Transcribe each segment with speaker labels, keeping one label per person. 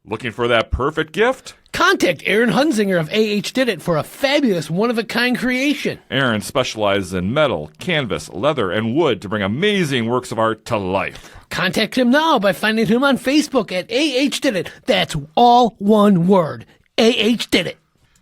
Speaker 1: Looking for that perfect gift?
Speaker 2: Contact Aaron Hunzinger of AHDidIt for a fabulous one-of-a-kind creation.
Speaker 1: Aaron specializes in metal, canvas, leather, and wood to bring amazing works of art to life.
Speaker 2: Contact him now by finding him on Facebook at AHDidIt. That's all one word, AHDidIt.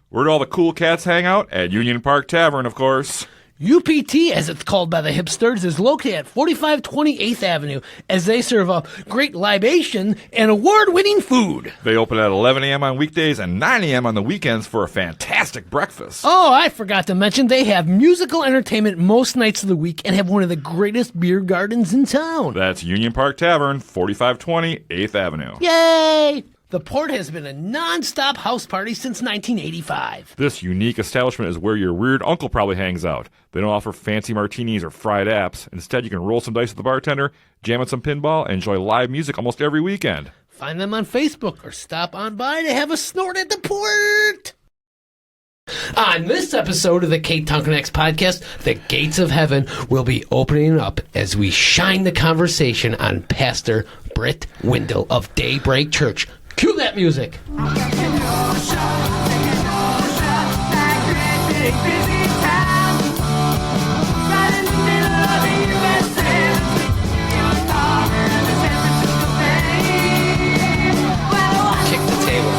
Speaker 1: Where do all the cool cats hang out? At Union Park Tavern, of course.
Speaker 2: UPT, as it's called by the hipsters, is located at 4520 8th Avenue, as they serve up great libation and award-winning food.
Speaker 1: They open at 11 a.m. on weekdays and 9 a.m. on the weekends for a fantastic breakfast.
Speaker 2: Oh, I forgot to mention they have musical entertainment most nights of the week and have one of the greatest beer gardens in town.
Speaker 1: That's Union Park Tavern, 4520 8th Avenue.
Speaker 2: Yay! The Port has been a non-stop house party since 1985.
Speaker 1: This unique establishment is where your weird uncle probably hangs out. They don't offer fancy martinis or fried apps. Instead, you can roll some dice with the bartender, jam at some pinball, and enjoy live music almost every weekend.
Speaker 2: Find them on Facebook or stop on by to have a snort at the Port. On this episode of the Ktown Connects podcast, the gates of heaven will be opening up as we shine the conversation on Pastor Brit Windel of DayBreak Church. Cue that music. Kick the table.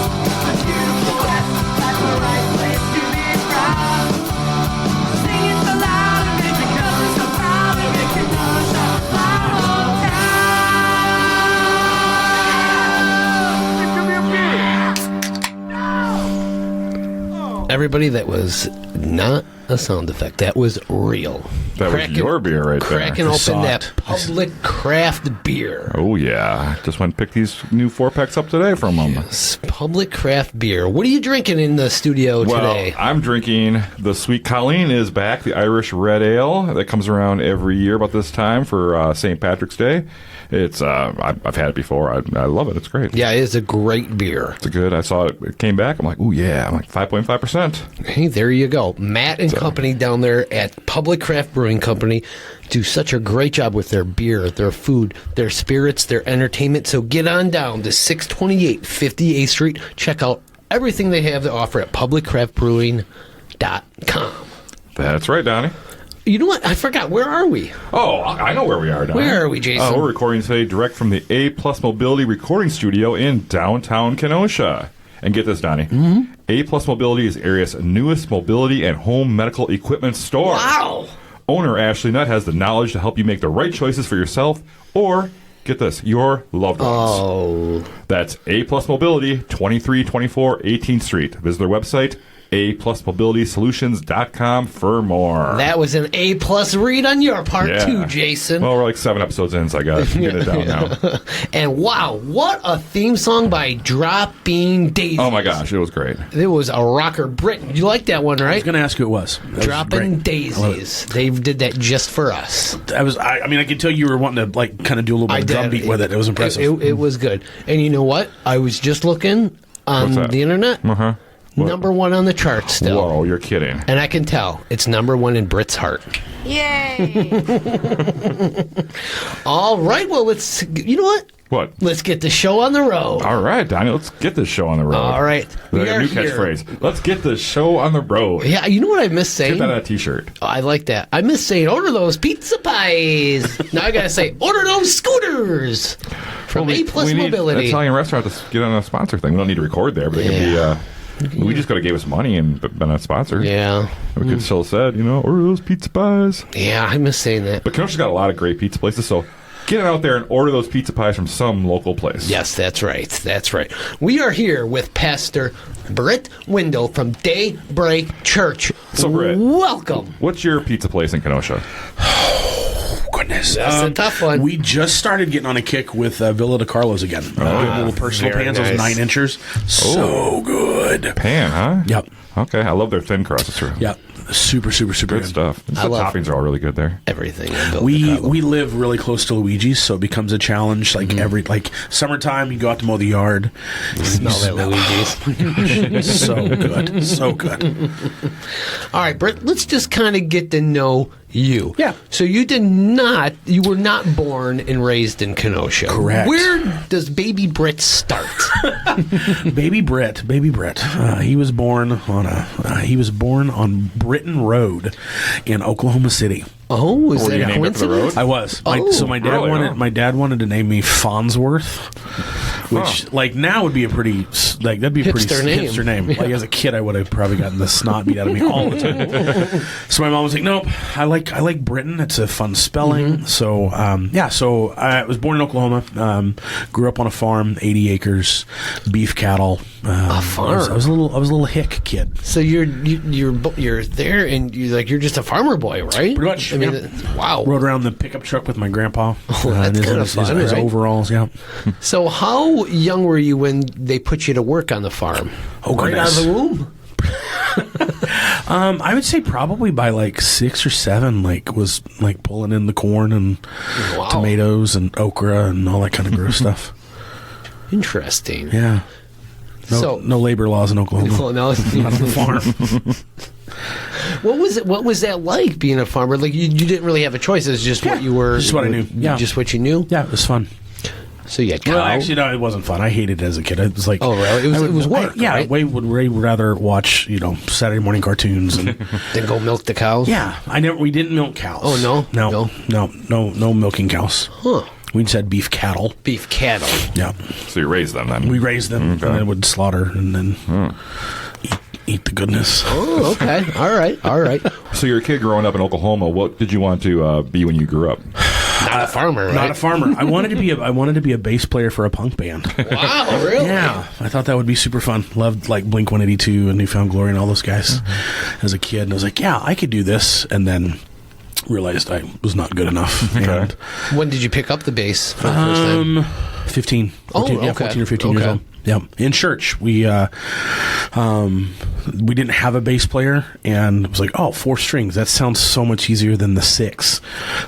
Speaker 2: Everybody, that was not a sound effect. That was real.
Speaker 1: That was your beer right there.
Speaker 2: Cracking open that public craft beer.
Speaker 1: Oh, yeah. Just went and picked these new 4-packs up today from them.
Speaker 2: Yes, public craft beer. What are you drinking in the studio today?
Speaker 1: Well, I'm drinking the Sweet Colleen is back, the Irish Red Ale that comes around every year about this time for St. Patrick's Day. It's I've had it before. I love it. It's great.
Speaker 2: Yeah, it is a great beer.
Speaker 1: It's good. I saw it. It came back. I'm like, ooh, yeah. I'm like 5.5%.
Speaker 2: Hey, there you go. Matt and company down there at Public Craft Brewing Company do such a great job with their beer, their food, their spirits, their entertainment. So get on down to 628 58th Street. Check out everything they have to offer at publiccraftbrewing.com.
Speaker 1: That's right, Donnie.
Speaker 2: You know what? I forgot. Where are we?
Speaker 1: Oh, I know where we are, Donnie.
Speaker 2: Where are we, Jason?
Speaker 1: We're recording today direct from the A+ Mobility recording studio in downtown Kenosha. And get this, Donnie. Mm-hmm. A+ Mobility is the area's newest mobility and home medical equipment store.
Speaker 2: Wow.
Speaker 1: Owner Ashley Nutt has the knowledge to help you make the right choices for yourself or, get this, your loved ones.
Speaker 2: Oh.
Speaker 1: That's A+ Mobility, 2324 18th Street. Visit their website, aplusmobilitysolutions.com for more.
Speaker 2: That was an A+ read on your part, too, Jason.
Speaker 1: Well, we're like 7 episodes in, so I got to get it down now.
Speaker 2: And wow, what a theme song by Dropping Daisies.
Speaker 1: Oh, my gosh, it was great.
Speaker 2: It was a rocker. Brit, you like that one, right?
Speaker 3: I was going to ask who it was.
Speaker 2: Dropping Daisies. They did that just for us.
Speaker 3: I could tell you were wanting to kind of do a little bit of drum beat with it. It was impressive.
Speaker 2: It was good. And you know what? I was just looking on the internet.
Speaker 1: Uh-huh.
Speaker 2: What? Number 1 on the chart still.
Speaker 1: Whoa, you're kidding.
Speaker 2: And I can tell it's number 1 in Brit's heart.
Speaker 4: Yay!
Speaker 2: All right, well, you know what?
Speaker 1: What?
Speaker 2: Let's get the show on the road.
Speaker 1: All right, Donnie, let's get this show on the road.
Speaker 2: All right.
Speaker 1: We got a new catchphrase. Let's get this show on the road.
Speaker 2: Yeah, you know what I miss saying?
Speaker 1: Get that on a t-shirt.
Speaker 2: Oh, I like that. I miss saying, order those pizza pies. Now I got to say, order those scooters from A+
Speaker 1: we need
Speaker 2: Mobility.
Speaker 1: an Italian restaurant to get on a sponsor thing. We don't need to record there, but they can be... We just could have gave us money and been a sponsor.
Speaker 2: Yeah.
Speaker 1: We could still have said, order those pizza pies.
Speaker 2: Yeah, I miss saying that.
Speaker 1: But Kenosha's got a lot of great pizza places, so get out there and order those pizza pies from some local place.
Speaker 2: Yes, that's right. That's right. We are here with Pastor Brit Windel from DayBreak Church.
Speaker 1: So, Brit,
Speaker 2: welcome.
Speaker 1: What's your pizza place in Kenosha?
Speaker 3: Goodness.
Speaker 2: That's a tough one.
Speaker 3: We just started getting on a kick with Villa de Carlos again. Little personal pans,
Speaker 2: nice.
Speaker 3: those 9 inchers. So good.
Speaker 1: Pan, huh?
Speaker 3: Yep.
Speaker 1: Okay, I love their thin crust. It's true.
Speaker 3: Yep. Super
Speaker 1: Good stuff. The toppings are all really good there.
Speaker 2: Everything.
Speaker 3: We live really close to Luigi's, so it becomes a challenge. Like summertime, you go out to mow the yard.
Speaker 2: Smell that Luigi's.
Speaker 3: So good. So good.
Speaker 2: All right, Britt, let's just kind of get to know You.
Speaker 3: Yeah.
Speaker 2: So you were not born and raised in Kenosha.
Speaker 3: Correct.
Speaker 2: Where does baby Brit start?
Speaker 3: Baby Brit. He was born on Britton Road in Oklahoma City.
Speaker 2: Oh, is
Speaker 1: Were
Speaker 2: that
Speaker 1: you
Speaker 2: a
Speaker 1: named after the
Speaker 2: coincidence?
Speaker 1: road?
Speaker 3: I was. So my dad
Speaker 1: really?
Speaker 3: my dad wanted to name me Farnsworth, which like now would be that'd be a
Speaker 2: Hipster
Speaker 3: pretty
Speaker 2: name.
Speaker 3: hipster name. Like as a kid, I would have probably gotten the snot beat out of me all the time. So my mom was like, "Nope, I like Britain. It's a fun spelling." So so I was born in Oklahoma. Grew up on a farm, 80 acres, beef cattle.
Speaker 2: A farm.
Speaker 3: I was a little hick kid.
Speaker 2: So you're there, and you're just a farmer boy, right?
Speaker 3: Pretty much.
Speaker 2: I mean,
Speaker 3: yeah.
Speaker 2: wow.
Speaker 3: Rode around the pickup truck with my grandpa.
Speaker 2: That's
Speaker 3: in
Speaker 2: kinda
Speaker 3: his
Speaker 2: fun, right?
Speaker 3: overalls. Yeah.
Speaker 2: So how young were you when they put you to work on the farm?
Speaker 3: Oh,
Speaker 2: right out
Speaker 3: goodness.
Speaker 2: of the womb.
Speaker 3: I would say probably by like 6 or 7, was pulling in the corn and
Speaker 2: Wow.
Speaker 3: tomatoes and okra and all that kind of gross stuff.
Speaker 2: Interesting.
Speaker 3: Yeah. No labor laws in Oklahoma.
Speaker 2: Well, no,
Speaker 3: Not on the farm.
Speaker 2: What was that like being a farmer? Like you didn't really have a choice. It was just what you were.
Speaker 3: Just what I knew. Yeah.
Speaker 2: Just what you knew.
Speaker 3: Yeah, it was fun.
Speaker 2: So you had cow.
Speaker 3: Well, actually, no, it wasn't fun. I hated it as a kid. It was like,
Speaker 2: Oh, really? It was work, right?
Speaker 3: I would way rather watch Saturday morning cartoons and
Speaker 2: Then go milk the cows.
Speaker 3: yeah. We didn't milk cows.
Speaker 2: Oh, no?
Speaker 3: no milking cows.
Speaker 2: Huh.
Speaker 3: We just had beef cattle.
Speaker 2: Beef cattle.
Speaker 3: Yeah.
Speaker 1: So you raised them then?
Speaker 3: We raised them
Speaker 1: Okay.
Speaker 3: and then would slaughter and then eat the goodness.
Speaker 2: Oh, okay. All right.
Speaker 1: So you're a kid growing up in Oklahoma. What did you want to be when you grew up?
Speaker 2: Not a farmer, right?
Speaker 3: Not a farmer. I wanted to be a bass player for a punk band.
Speaker 2: Wow, really?
Speaker 3: Yeah, I thought that would be super fun. Loved like Blink 182 and Newfound Glory and all those guys as a kid. And I was like, yeah, I could do this. And then realized I was not good enough. And,
Speaker 2: When did you pick up the bass for the first time?
Speaker 3: 15.
Speaker 2: Oh,
Speaker 3: 14, yeah,
Speaker 2: okay.
Speaker 3: 14 or 15 years
Speaker 2: Okay.
Speaker 3: old. Yeah, in church we didn't have a bass player, and it was like, oh, 4 strings. That sounds so much easier than the 6.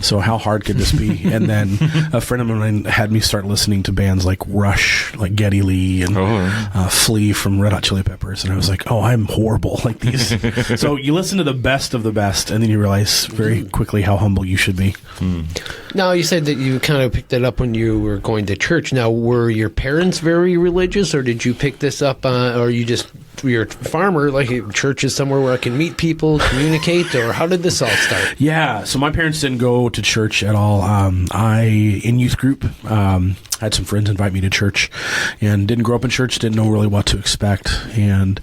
Speaker 3: So how hard could this be? And then a friend of mine had me start listening to bands like Rush, like Geddy Lee, and Flea from Red Hot Chili Peppers, and I was like, oh, I'm horrible like these. So you listen to the best of the best, and then you realize very quickly how humble you should be.
Speaker 2: Now, you said that you kind of picked it up when you were going to church. Now, were your parents very religious, or did you pick this up, or you're a farmer, like church is somewhere where I can meet people, communicate, or how did this all start?
Speaker 3: Yeah, so my parents didn't go to church at all. In youth group, had some friends invite me to church, and didn't grow up in church, didn't know really what to expect. And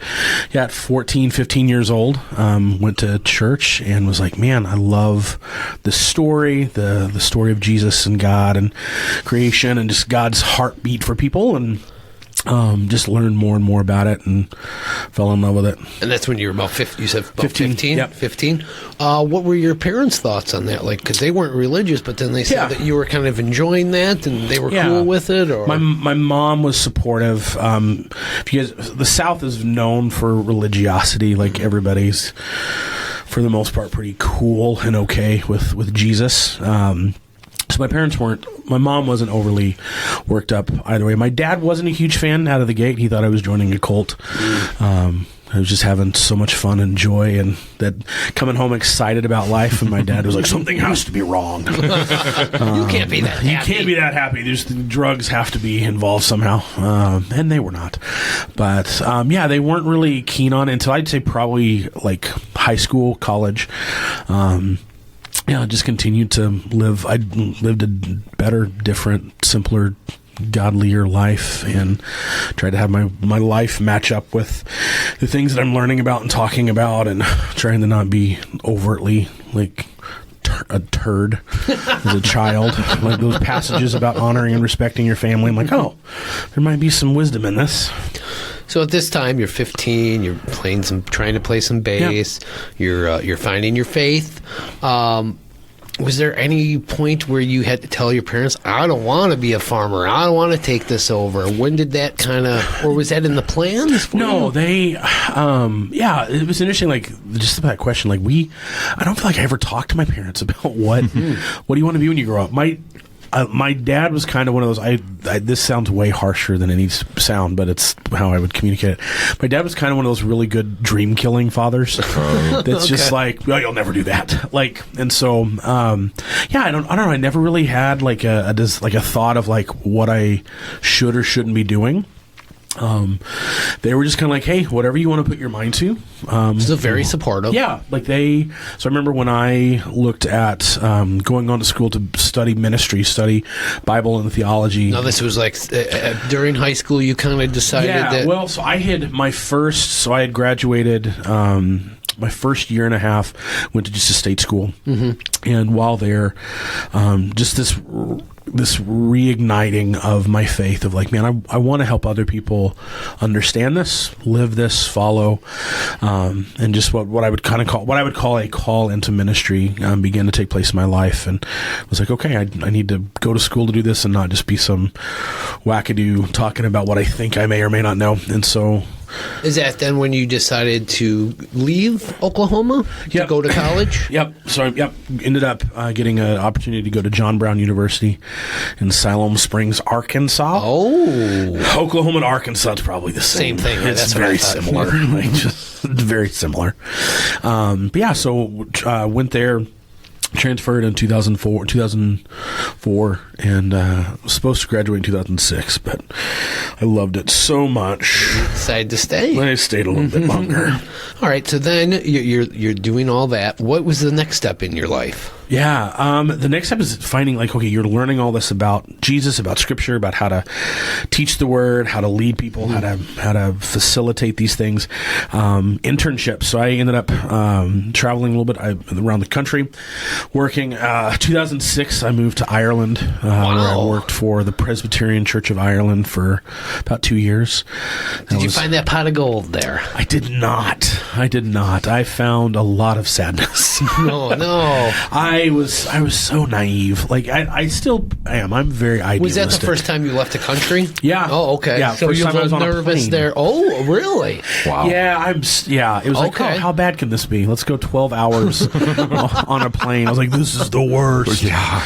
Speaker 3: at 14, 15 years old, went to church and was like, man, I love the story, the story of Jesus and God and creation and just God's heartbeat for people, and just learned more and more about it and fell in love with it.
Speaker 2: And that's when you were about 50, you said about 15?
Speaker 3: Yep.
Speaker 2: 15? What were your parents' thoughts on that? Like, because they weren't religious, but then they said that you were kind of enjoying that and they were cool with it? Or
Speaker 3: My mom was supportive. Because the South is known for religiosity, like everybody's, for the most part, pretty cool and okay with Jesus. So my parents weren't. My mom wasn't overly worked up either way. My dad wasn't a huge fan out of the gate. He thought I was joining a cult. I was just having so much fun and joy, and that coming home excited about life. And my dad was like, "Something has to be wrong.
Speaker 2: you can't be that happy.
Speaker 3: You can't be that happy. There's the drugs have to be involved somehow." And they were not. But they weren't really keen on it until I'd say probably like high school, college. I just continued to live. I lived a better, different, simpler, godlier life, and tried to have my life match up with the things that I'm learning about and talking about, and trying to not be overtly like a turd as a child. Like those passages about honoring and respecting your family. I'm like, oh, there might be some wisdom in this.
Speaker 2: So at this time, you're 15. You're trying to play some bass. Yeah. You're finding your faith. Was there any point where you had to tell your parents, "I don't want to be a farmer. I don't want to take this over"? When did that or was that in the plans?
Speaker 3: No, they. It was interesting. Like just that question. Like I don't feel like I ever talked to my parents about what do you want to be when you grow up. my dad was kind of one of those. This sounds way harsher than it needs to sound, but it's how I would communicate it. My dad was kind of one of those really good dream killing fathers. That's just like, well, you'll never do that. Like, and so, I don't know. I never really had like a thought of like what I should or shouldn't be doing. They were just kind of like, hey, whatever you want to put your mind to.
Speaker 2: So very supportive.
Speaker 3: Yeah, like so I remember when I looked at going on to school to study ministry, study Bible and theology.
Speaker 2: Now this was like during high school you kind of decided that...
Speaker 3: well, so I had graduated... my first year and a half, went to just a state school. Mm-hmm. And while there, just this reigniting of my faith of like, man, I want to help other people understand this, live this, follow, and just what I would call a call into ministry began to take place in my life. And I was like, okay, I need to go to school to do this and not just be some wackadoo talking about what I think I may or may not know. And so...
Speaker 2: Is that then when you decided to leave Oklahoma to go to college?
Speaker 3: Yep. So, ended up getting an opportunity to go to John Brown University in Siloam Springs, Arkansas.
Speaker 2: Oh.
Speaker 3: Oklahoma and Arkansas is probably the same
Speaker 2: thing. Right?
Speaker 3: It's
Speaker 2: That's
Speaker 3: very similar. Like, just very similar. So went there. Transferred in 2004, and was supposed to graduate in 2006, but I loved it so much.
Speaker 2: You decided to stay.
Speaker 3: I stayed a little bit longer.
Speaker 2: All right, so then you're doing all that. What was the next step in your life?
Speaker 3: Yeah, the next step is finding, like, okay, you're learning all this about Jesus, about Scripture, about how to teach the Word, how to lead people, how to facilitate these things. Internships. So I ended up traveling a little bit around the country, working. 2006, I moved to Ireland, where I worked for the Presbyterian Church of Ireland for about 2 years.
Speaker 2: Did you find that pot of gold there?
Speaker 3: I did not. I found a lot of sadness.
Speaker 2: No.
Speaker 3: I was so naive. Like I still am. I'm very idealistic.
Speaker 2: Was that the first time you left the country?
Speaker 3: Yeah.
Speaker 2: Oh, okay.
Speaker 3: Yeah.
Speaker 2: So you were nervous there. Oh, really?
Speaker 3: Wow. Yeah. It was like, oh, how bad can this be? Let's go 12 hours on a plane. I was like, this is the worst.
Speaker 1: Yeah.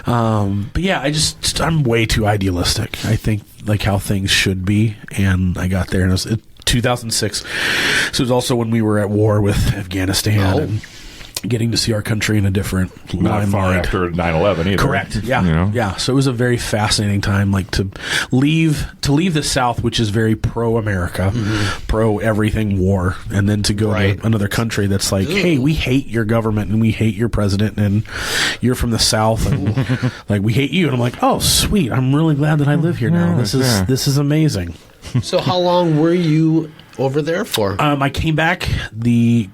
Speaker 3: But yeah, I'm way too idealistic. I think like how things should be, and I got there, and it was 2006. So it was also when we were at war with Afghanistan. And getting to see our country in a different
Speaker 1: limelight. Not far after 9/11 either.
Speaker 3: Correct. Yeah. Yeah. So it was a very fascinating time, like to leave the South, which is very pro-America, pro everything war, and then to go to another country that's like, hey, we hate your government and we hate your president, and you're from the South, and like we hate you. And I'm like, oh, sweet. I'm really glad that I live here now. This is amazing. So
Speaker 2: how long were you over there for?
Speaker 3: I came back the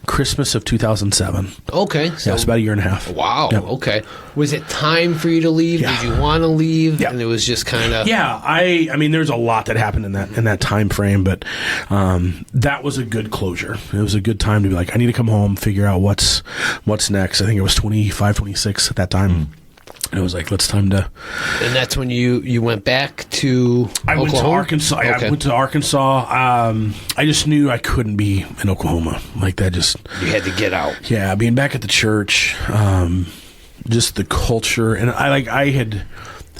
Speaker 3: Christmas of 2007.
Speaker 2: Okay.
Speaker 3: So it's about a year and a half.
Speaker 2: Wow. Yep. Okay. Was it time for you to leave? Yeah. Did you want to leave? Yeah. And it was just kind of...
Speaker 3: Yeah. I mean, there's a lot that happened in that time frame, but that was a good closure. It was a good time to be like, I need to come home, figure out what's next. I think it was 25, 26 at that time. And it was like, let's time to...
Speaker 2: And that's when you went back to Oklahoma?
Speaker 3: I went to Arkansas. Okay. I went to Arkansas. I just knew I couldn't be in Oklahoma. Like that just...
Speaker 2: You had to get out.
Speaker 3: Yeah, being back at the church, just the culture. And I had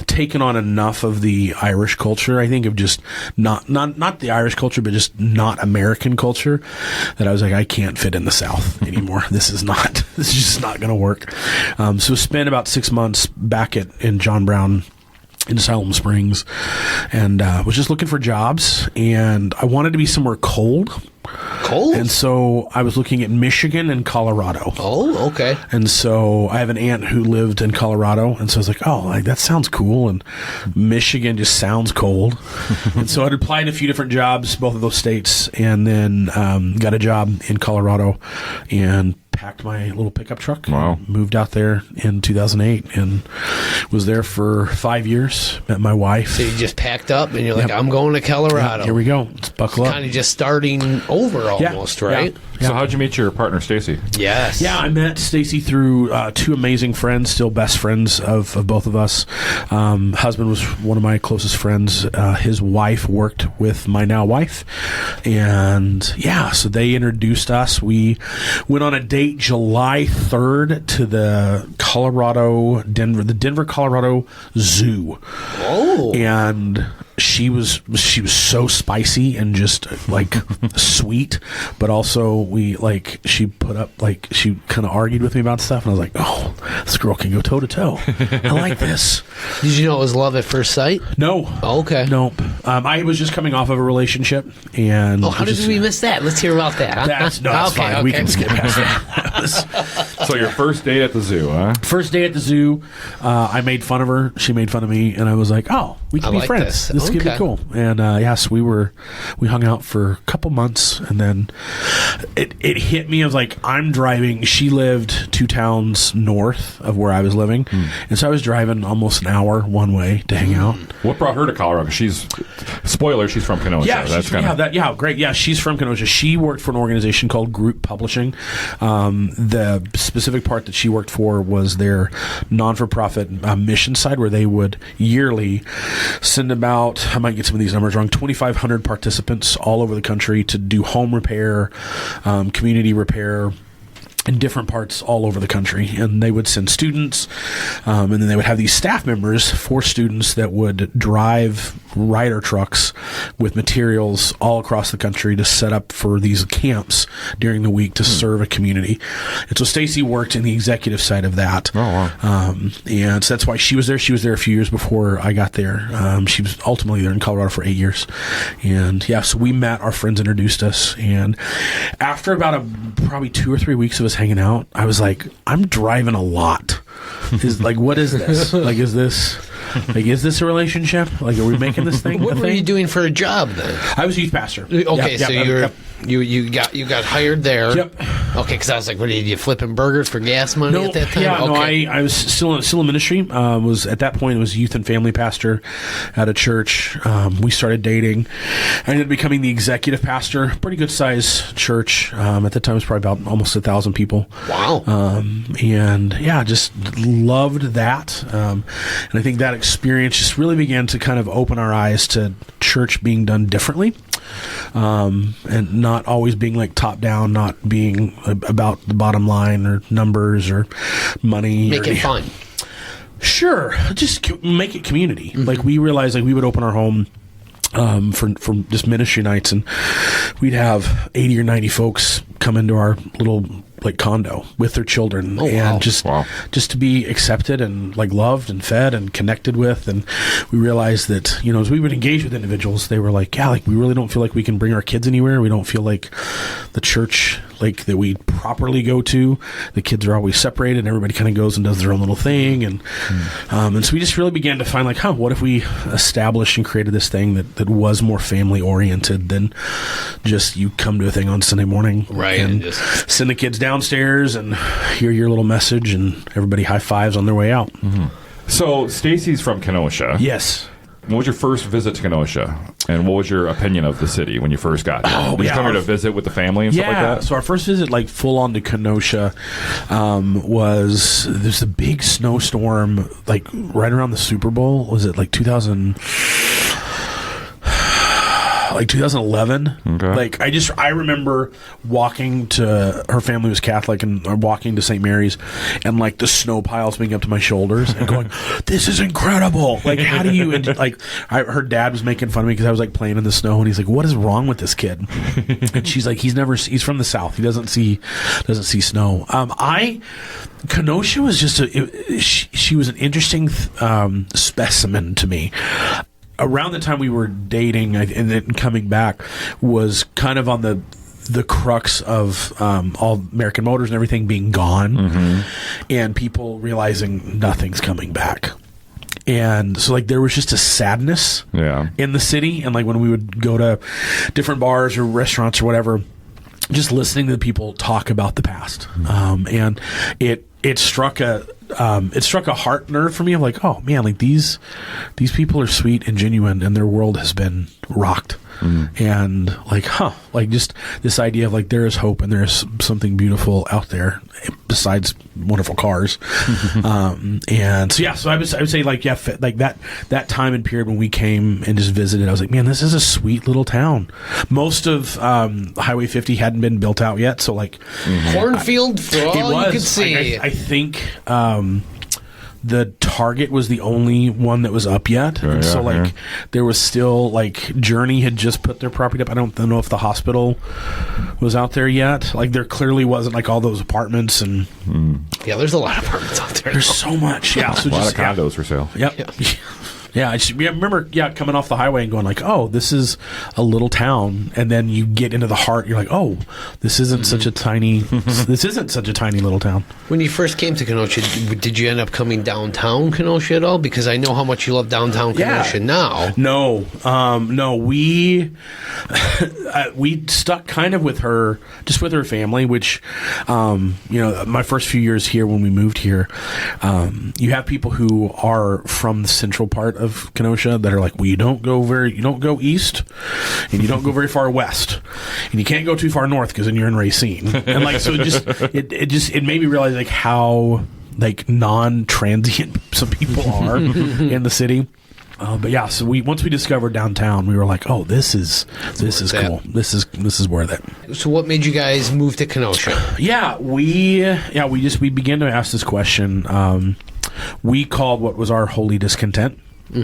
Speaker 3: taken on enough of the Irish culture, I think, of just not the Irish culture, but just not American culture, that I was like, I can't fit in the South anymore. This is just not going to work. So spent about 6 months back in John Brown in Siloam Springs, and was just looking for jobs, and I wanted to be somewhere cold. And so I was looking at Michigan and Colorado.
Speaker 2: Oh, okay.
Speaker 3: And so I have an aunt who lived in Colorado, and so I was like, oh, that sounds cool, and Michigan just sounds cold. And so I'd applied to a few different jobs, both of those states, and then got a job in Colorado, and packed my little pickup truck.
Speaker 1: Wow.
Speaker 3: Moved out there in 2008 and was there for 5 years. Met my wife.
Speaker 2: So you just packed up and you're like, I'm going to Colorado.
Speaker 3: Yep, here we go. Let's buckle up.
Speaker 2: Kind of just starting over almost, right?
Speaker 1: Yeah. So how'd you meet your partner, Stacie?
Speaker 2: Yes.
Speaker 3: Yeah, I met Stacie through two amazing friends, still best friends of both of us. Husband was one of my closest friends. His wife worked with my now wife. And yeah, so they introduced us. We went on a date date July 3rd to the Denver, Colorado Zoo.
Speaker 2: Oh.
Speaker 3: And she was so spicy and just like sweet, but also she put up, like, she kind of argued with me about stuff, and I was like, oh, this girl can go toe to toe. I like this.
Speaker 2: Did you know it was love at first sight?
Speaker 3: No.
Speaker 2: Oh, okay.
Speaker 3: Nope. I was just coming off of a relationship, and
Speaker 2: how did we miss that? Let's hear about that. Huh?
Speaker 3: That's fine. We can skip past that.
Speaker 1: So your first date at the zoo, huh?
Speaker 3: First day at the zoo, I made fun of her. She made fun of me, and I was like, "Oh, we can be
Speaker 2: like
Speaker 3: friends. This could be cool." And yes, we hung out for a couple months, and then it hit me. I was like, I'm driving. She lived 2 towns north of where I was living, and so I was driving almost an hour one way to hang out.
Speaker 1: What brought her to Colorado? She's from Kenosha.
Speaker 3: Yeah, great. Yeah, she's from Kenosha. She worked for an organization called Group Publishing. The specific part that she worked for was their non-for-profit mission side, where they would yearly send about, I might get some of these numbers wrong, 2,500 participants all over the country to do home repair, community repair, in different parts all over the country. And they would send students, and then they would have these staff members for students that would drive rider trucks with materials all across the country to set up for these camps during the week to serve a community. And so Stacie worked in the executive side of that.
Speaker 1: Oh, wow.
Speaker 3: And so that's why she was there. She was there a few years before I got there. She was ultimately there in Colorado for 8 years. And yeah, so we met, our friends introduced us. And after about probably 2 or 3 weeks of us hanging out, I was like, I'm driving a lot. What is this? Is this a relationship? Like, are we making this thing?
Speaker 2: What were you doing for a job then?
Speaker 3: I was a youth pastor.
Speaker 2: Okay, you got hired there.
Speaker 3: Yep.
Speaker 2: Okay, because I was like, what did you flipping burgers for gas money at that time?
Speaker 3: Yeah, okay. I was still in ministry. Was at that point, I was youth and family pastor at a church. We started dating. I ended up becoming the executive pastor. Pretty good size church. At the time, it was probably about almost 1,000 people.
Speaker 2: Wow.
Speaker 3: And yeah, just loved that. And I think that experience just really began to kind of open our eyes to church being done differently. And not always being like top down, not being about the bottom line or numbers or money.
Speaker 2: Make it fun.
Speaker 3: Sure. Just make it community. Mm-hmm. Like, we realized, like, we would open our home for just ministry nights, and we'd have 80 or 90 folks come into our little like condo with their children, and just to be accepted and like loved and fed and connected with. And we realized that, as we would engage with individuals, they were like, yeah, like, we really don't feel like we can bring our kids anywhere. We don't feel like the church like that we properly go to, the kids are always separated and everybody kind of goes and does their own little thing. And so we just really began to find like, what if we established and created this thing that was more family oriented than just you come to a thing on Sunday morning,
Speaker 2: right,
Speaker 3: and just send the kids downstairs and hear your little message and everybody high fives on their way out.
Speaker 1: Mm-hmm. So Stacie's from Kenosha.
Speaker 3: Yes.
Speaker 1: What was your first visit to Kenosha, and what was your opinion of the city when you first got here? Did you come here to visit with the family and stuff like that?
Speaker 3: So our first visit, like full on to Kenosha, was there's a big snowstorm, like right around the Super Bowl. Was it like 2011.
Speaker 1: Okay.
Speaker 3: Like, I remember walking to, her family was Catholic, and walking to St. Mary's, and like the snow piles being up to my shoulders and going, this is incredible. Like, how do you, and like, her dad was making fun of me because I was like playing in the snow, and he's like, what is wrong with this kid? And she's like, he's from the South. He doesn't see snow. Kenosha was just she was an interesting specimen to me. Around the time we were dating and then coming back was kind of on the crux of all American Motors and everything being gone, and people realizing nothing's coming back. And so, like, there was just a sadness in the city. And, like, when we would go to different bars or restaurants or whatever, just listening to the people talk about the past. And it struck a heart nerve for me. I'm like, oh man, like these people are sweet and genuine, and their world has been rocked. and like, like just this idea of like there is hope and there is something beautiful out there besides wonderful cars. And so I would say like, like that time and period when we came and just visited, I was like, man, this is a sweet little town. Most of Highway 50 hadn't been built out yet, so like
Speaker 2: cornfield for all you could see.
Speaker 3: I think the Target was the only one that was up yet. So like there was still like Journey had just put their property up. I don't know if the hospital was out there yet. Like there clearly wasn't like all those apartments and
Speaker 2: yeah, there's a lot of apartments out there.
Speaker 3: There's so much. Yeah, so
Speaker 1: a lot of condos for sale.
Speaker 3: Yep. Yeah, I remember coming off the highway and going like, oh, this is a little town, and then you get into the heart, you're like, oh, this isn't such a tiny little town.
Speaker 2: When you first came to Kenosha, did you end up coming downtown Kenosha at all? Because I know how much you love downtown Kenosha now.
Speaker 3: No, we we stuck kind of with her family, which my first few years here when we moved here, you have people who are from the central part of Kenosha that are like, well, you don't go east and you don't go very far west and you can't go too far north because then you're in Racine. And like, so it made me realize like how like non-transient some people are in the city. But yeah, so once we discovered downtown, we were like, oh, this is cool. This is worth it.
Speaker 2: So what made you guys move to Kenosha?
Speaker 3: We began to ask this question. We called what was our holy discontent. I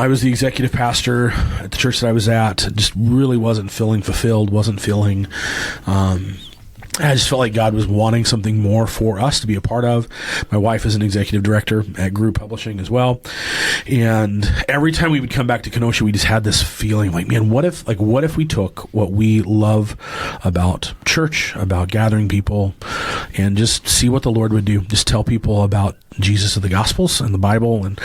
Speaker 3: was the executive pastor at the church that I was at. Just really wasn't feeling fulfilled, wasn't feeling I just felt like God was wanting something more for us to be a part of. My wife is an executive director at Group Publishing as well. And every time we would come back to Kenosha, we just had this feeling like, man, what if we took what we love about church, about gathering people, and just see what the Lord would do. Just tell people about Jesus of the Gospels and the Bible, and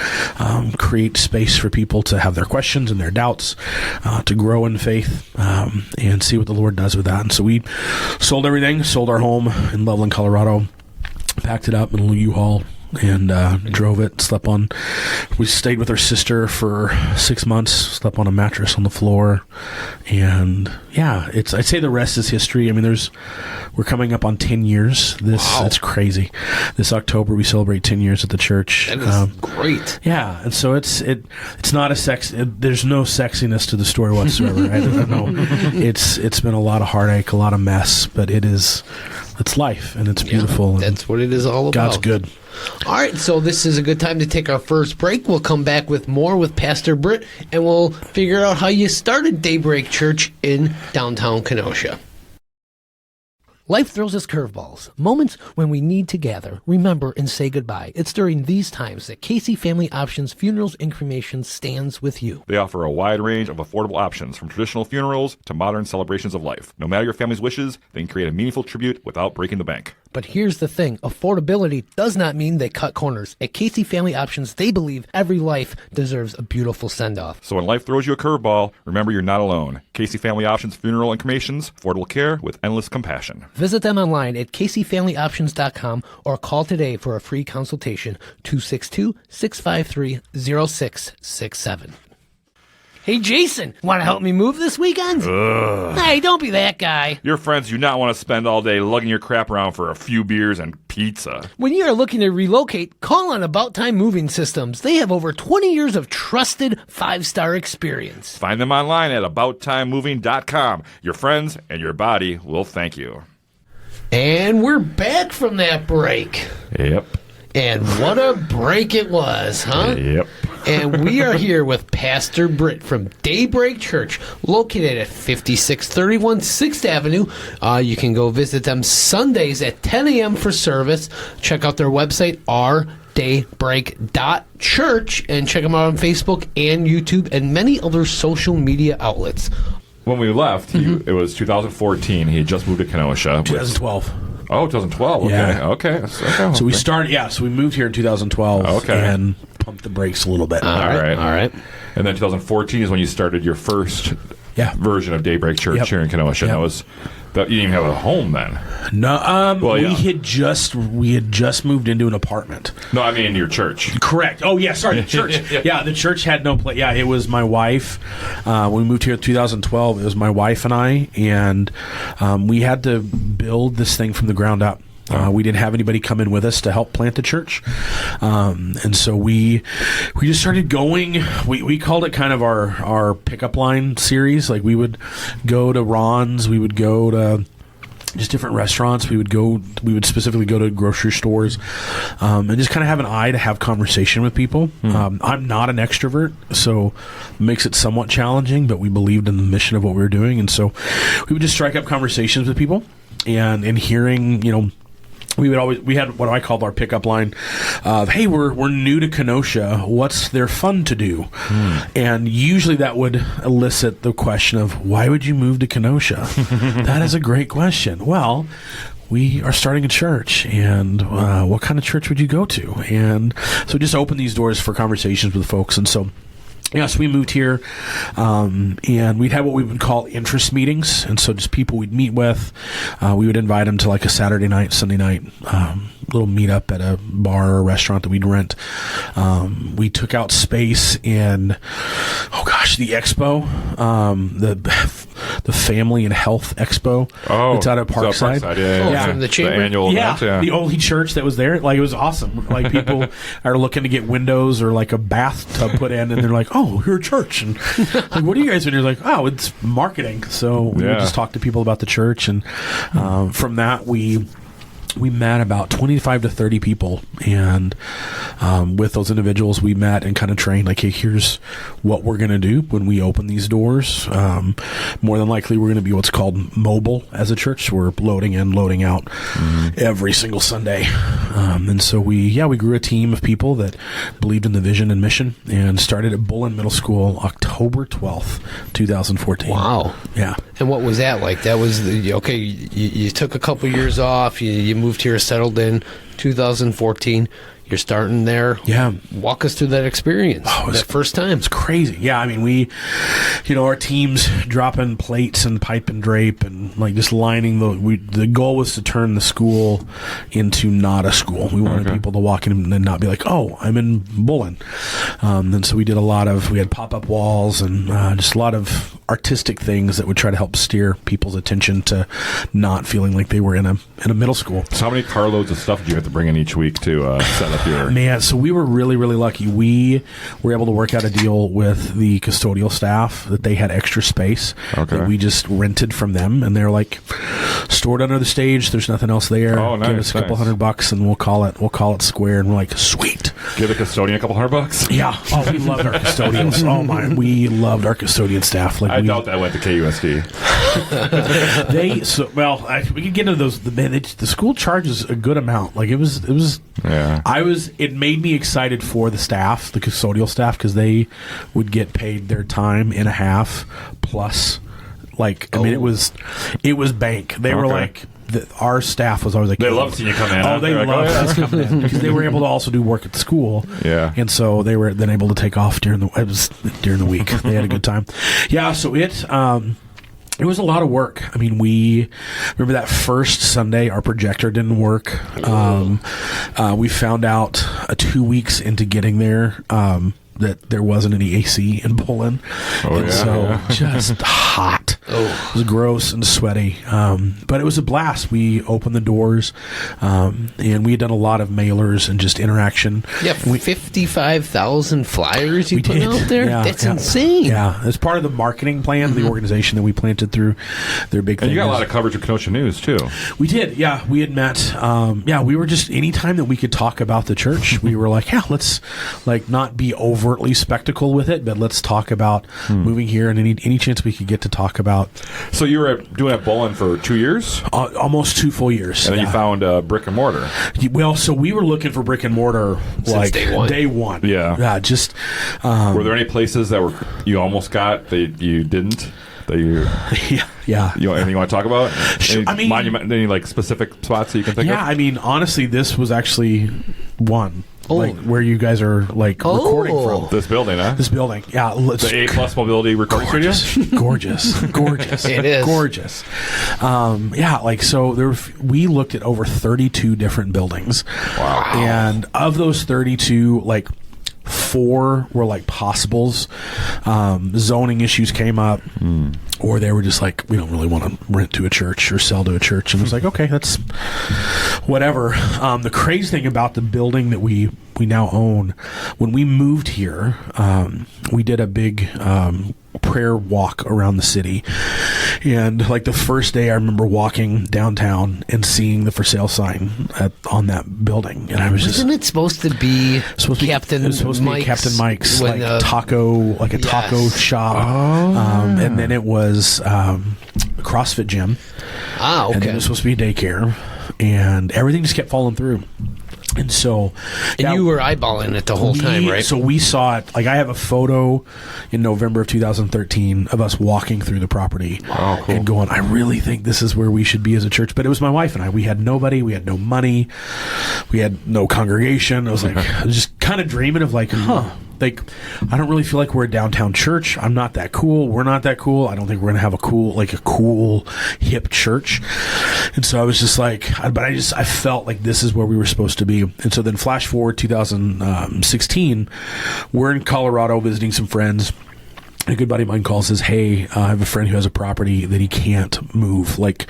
Speaker 3: create space for people to have their questions and their doubts, to grow in faith, and see what the Lord does with that. And so we sold everything, sold our home in Loveland, Colorado, packed it up in a U-Haul, and drove it. We stayed with our sister for 6 months, slept on a mattress on the floor, and yeah, I'd say the rest is history. I mean, we're coming up on 10 years. It's crazy. This October we celebrate 10 years at the church.
Speaker 2: That is great.
Speaker 3: Yeah, and so it's not there's no sexiness to the story whatsoever. I don't know. It's been a lot of heartache, a lot of mess, but it's life, and it's beautiful.
Speaker 2: Yeah, that's what it is all about.
Speaker 3: God's good.
Speaker 2: All right, so this is a good time to take our first break. We'll come back with more with Pastor Brit, and we'll figure out how you started DayBreak Church in downtown Kenosha. Life throws us curveballs, moments when we need to gather, remember, and say goodbye. It's during these times that Casey Family Options Funerals and Cremations stands with you.
Speaker 1: They offer a wide range of affordable options, from traditional funerals to modern celebrations of life. No matter your family's wishes, they can create a meaningful tribute without breaking the bank.
Speaker 2: But here's the thing, affordability does not mean they cut corners. At Casey Family Options, they believe every life deserves a beautiful send-off.
Speaker 1: So when life throws you a curveball, remember you're not alone. Casey Family Options Funeral and Cremations, affordable care with endless compassion.
Speaker 2: Visit them online at CaseyFamilyOptions.com or call today for a free consultation, 262-653-0667. Hey, Jason, want to help me move this weekend? Hey, don't be that guy.
Speaker 1: Your friends do not want to spend all day lugging your crap around for a few beers and pizza.
Speaker 2: When you are looking to relocate, call on About Time Moving Systems. They have over 20 years of trusted 5-star experience.
Speaker 1: Find them online at AboutTimeMoving.com. Your friends and your body will thank you.
Speaker 2: And we're back from that break.
Speaker 1: Yep.
Speaker 2: And what a break it was, huh?
Speaker 1: Yep.
Speaker 2: And we are here with Pastor Brit from DayBreak Church, located at 5631 6th Avenue. You can go visit them Sundays at 10 a.m. for service. Check out their website, rdaybreak.church, and check them out on Facebook and YouTube and many other social media outlets.
Speaker 1: When we left, it was 2014. He had just moved to Kenosha.
Speaker 3: 2012.
Speaker 1: Oh, 2012. Okay.
Speaker 3: Yeah.
Speaker 1: Okay.
Speaker 3: So we started. Yeah. So we moved here in 2012.
Speaker 1: Okay.
Speaker 3: And pumped the brakes a little bit.
Speaker 2: All right.
Speaker 1: And then 2014 is when you started your first version of DayBreak Church here in Kenosha.
Speaker 3: Yep.
Speaker 1: But you didn't even have a home then.
Speaker 3: No,
Speaker 1: Well, yeah.
Speaker 3: we had just moved into an apartment.
Speaker 1: No, I mean your church.
Speaker 3: Correct. Oh, yeah, sorry, the church. Yeah, the church had no place. Yeah, it was my wife. When we moved here in 2012, it was my wife and I, and we had to build this thing from the ground up. We didn't have anybody come in with us to help plant the church, and so we just started going. We called it kind of our pickup line series. Like we would go to Ron's, we would go to just different restaurants. We would specifically go to grocery stores, and just kind of have an eye to have conversation with people. I'm not an extrovert, so it makes it somewhat challenging, but we believed in the mission of what we were doing, and so we would just strike up conversations with people, and hearing, we had what I called our pickup line of, hey, we're new to Kenosha. What's there fun to do? And usually that would elicit the question of, why would you move to Kenosha? That is a great question. Well, we are starting a church, and what kind of church would you go to? And so just open these doors for conversations with folks. And so yes, we moved here, and we'd have what we would call interest meetings, and so just people we'd meet with. We would invite them to like a Saturday night, Sunday night little meetup at a bar or restaurant that we'd rent. We took out space in, the expo, the Family and Health Expo.
Speaker 1: Oh,
Speaker 3: it's out at Parkside.
Speaker 1: Yeah.
Speaker 2: From the chamber?
Speaker 1: The annual event, yeah.
Speaker 3: The only church that was there. Like, it was awesome. Like, people are looking to get windows or like a bathtub put in, and they're like, oh, you're a church. And like, what are you guys doing? You're like, oh, it's marketing. So we would just talk to people about the church, and from that we met about 25 to 30 people, and with those individuals we met and kind of trained, like, hey, here's what we're going to do when we open these doors. More than likely we're going to be what's called mobile as a church. We're loading in, loading out every single Sunday. And so we grew a team of people that believed in the vision and mission, and started at Bullen Middle School October 12th, 2014.
Speaker 2: Wow.
Speaker 3: Yeah.
Speaker 2: And what was that like? That was you took a couple years off, you moved here, settled in 2014. You're starting there.
Speaker 3: Yeah.
Speaker 2: Walk us through that experience. That first time.
Speaker 3: It's crazy. Yeah, I mean, we, our teams dropping plates and pipe and drape, and like just lining the goal was to turn the school into not a school. We wanted people to walk in and not be like, oh, I'm in Bullen. And so we did we had pop-up walls and just a lot of artistic things that would try to help steer people's attention to not feeling like they were in a middle school.
Speaker 1: So how many carloads of stuff did you have to bring in each week to set up your...
Speaker 3: Man, so we were really, really lucky. We were able to work out a deal with the custodial staff that they had extra space that we just rented from them, and they're like, store it under the stage. There's nothing else there.
Speaker 1: Oh, nice,
Speaker 3: give us a couple $100 and we'll call it square. And we're like, sweet.
Speaker 1: Give the custodian a couple $100?
Speaker 3: Yeah. Oh, we loved our custodians. Oh my, we loved our custodian staff. Like,
Speaker 1: I doubt that went to KUSD.
Speaker 3: We could get into those. The school charges a good amount. Like, it was.
Speaker 1: Yeah.
Speaker 3: It made me excited for the staff, the custodial staff, because they would get paid their time in a half plus. Like, I mean, it was bank. They were like, our staff was always like,
Speaker 1: they loved seeing you come in.
Speaker 3: Oh, they loved us coming in, because they were able to also do work at the school.
Speaker 1: Yeah.
Speaker 3: And so they were then able to take off during the week. They had a good time. Yeah. So it was a lot of work. I mean, we remember that first Sunday, our projector didn't work. We found out 2 weeks into getting there that there wasn't any AC in Bullen. Just hot. It was gross and sweaty. But it was a blast. We opened the doors, and we had done a lot of mailers and just interaction.
Speaker 2: Yeah, 55,000 flyers you put out there?
Speaker 3: Yeah,
Speaker 2: That's insane.
Speaker 3: Yeah, as part of the marketing plan of the organization that we planted through their big thing.
Speaker 1: And you got a lot of coverage of Kenosha News, too.
Speaker 3: We did, yeah. We had met, we were just, anytime that we could talk about the church, we were like, yeah, let's not be overtly spectacle with it, but let's talk about moving here, and any chance we could get to talk about.
Speaker 1: So you were doing at Bullen for 2 years?
Speaker 3: Almost 2 full years.
Speaker 1: And then you found brick-and-mortar.
Speaker 3: Well, so we were looking for brick-and-mortar
Speaker 2: since day one.
Speaker 1: Yeah.
Speaker 3: Yeah, just...
Speaker 1: were there any places that you almost got that you didn't? That you...
Speaker 3: Yeah.
Speaker 1: Anything you want to talk about?
Speaker 3: Sure.
Speaker 1: Any specific spots that you can think of?
Speaker 3: Yeah, I mean, honestly, this was actually one. like where you guys are like recording from.
Speaker 1: This building, huh?
Speaker 3: This building, yeah.
Speaker 1: The A+ Mobility Recording Studio?
Speaker 3: Gorgeous.
Speaker 2: It is.
Speaker 3: Gorgeous. Yeah, like, so we looked at over 32 different buildings.
Speaker 1: Wow.
Speaker 3: And of those 32, like, 4 were like possibles. Zoning issues came up, or they were just like, we don't really want to rent to a church or sell to a church. And it was like, okay, that's whatever. The crazy thing about the building that we now own, when we moved here, we did a big prayer walk around the city, and like the first day I remember walking downtown and seeing the for sale sign on that building, and I was
Speaker 2: Wasn't it supposed to be
Speaker 3: Captain Mike's
Speaker 2: when,
Speaker 3: like taco shop, and then it was CrossFit gym,
Speaker 2: okay,
Speaker 3: and then it was supposed to be a daycare, and everything just kept falling through. And so...
Speaker 2: And you were eyeballing it the whole time, right?
Speaker 3: So we saw it. Like, I have a photo in November of 2013 of us walking through the property and going, I really think this is where we should be as a church. But it was my wife and I. We had nobody. We had no money. We had no congregation. I was like, I was just kind of dreaming of like, like, I don't really feel like we're a downtown church. I'm not that cool. We're not that cool. I don't think we're going to have a cool, hip church. And so I was just like, but I felt like this is where we were supposed to be. And so then flash forward 2016, we're in Colorado visiting some friends. A good buddy of mine calls, says, hey, I have a friend who has a property that he can't move. Like,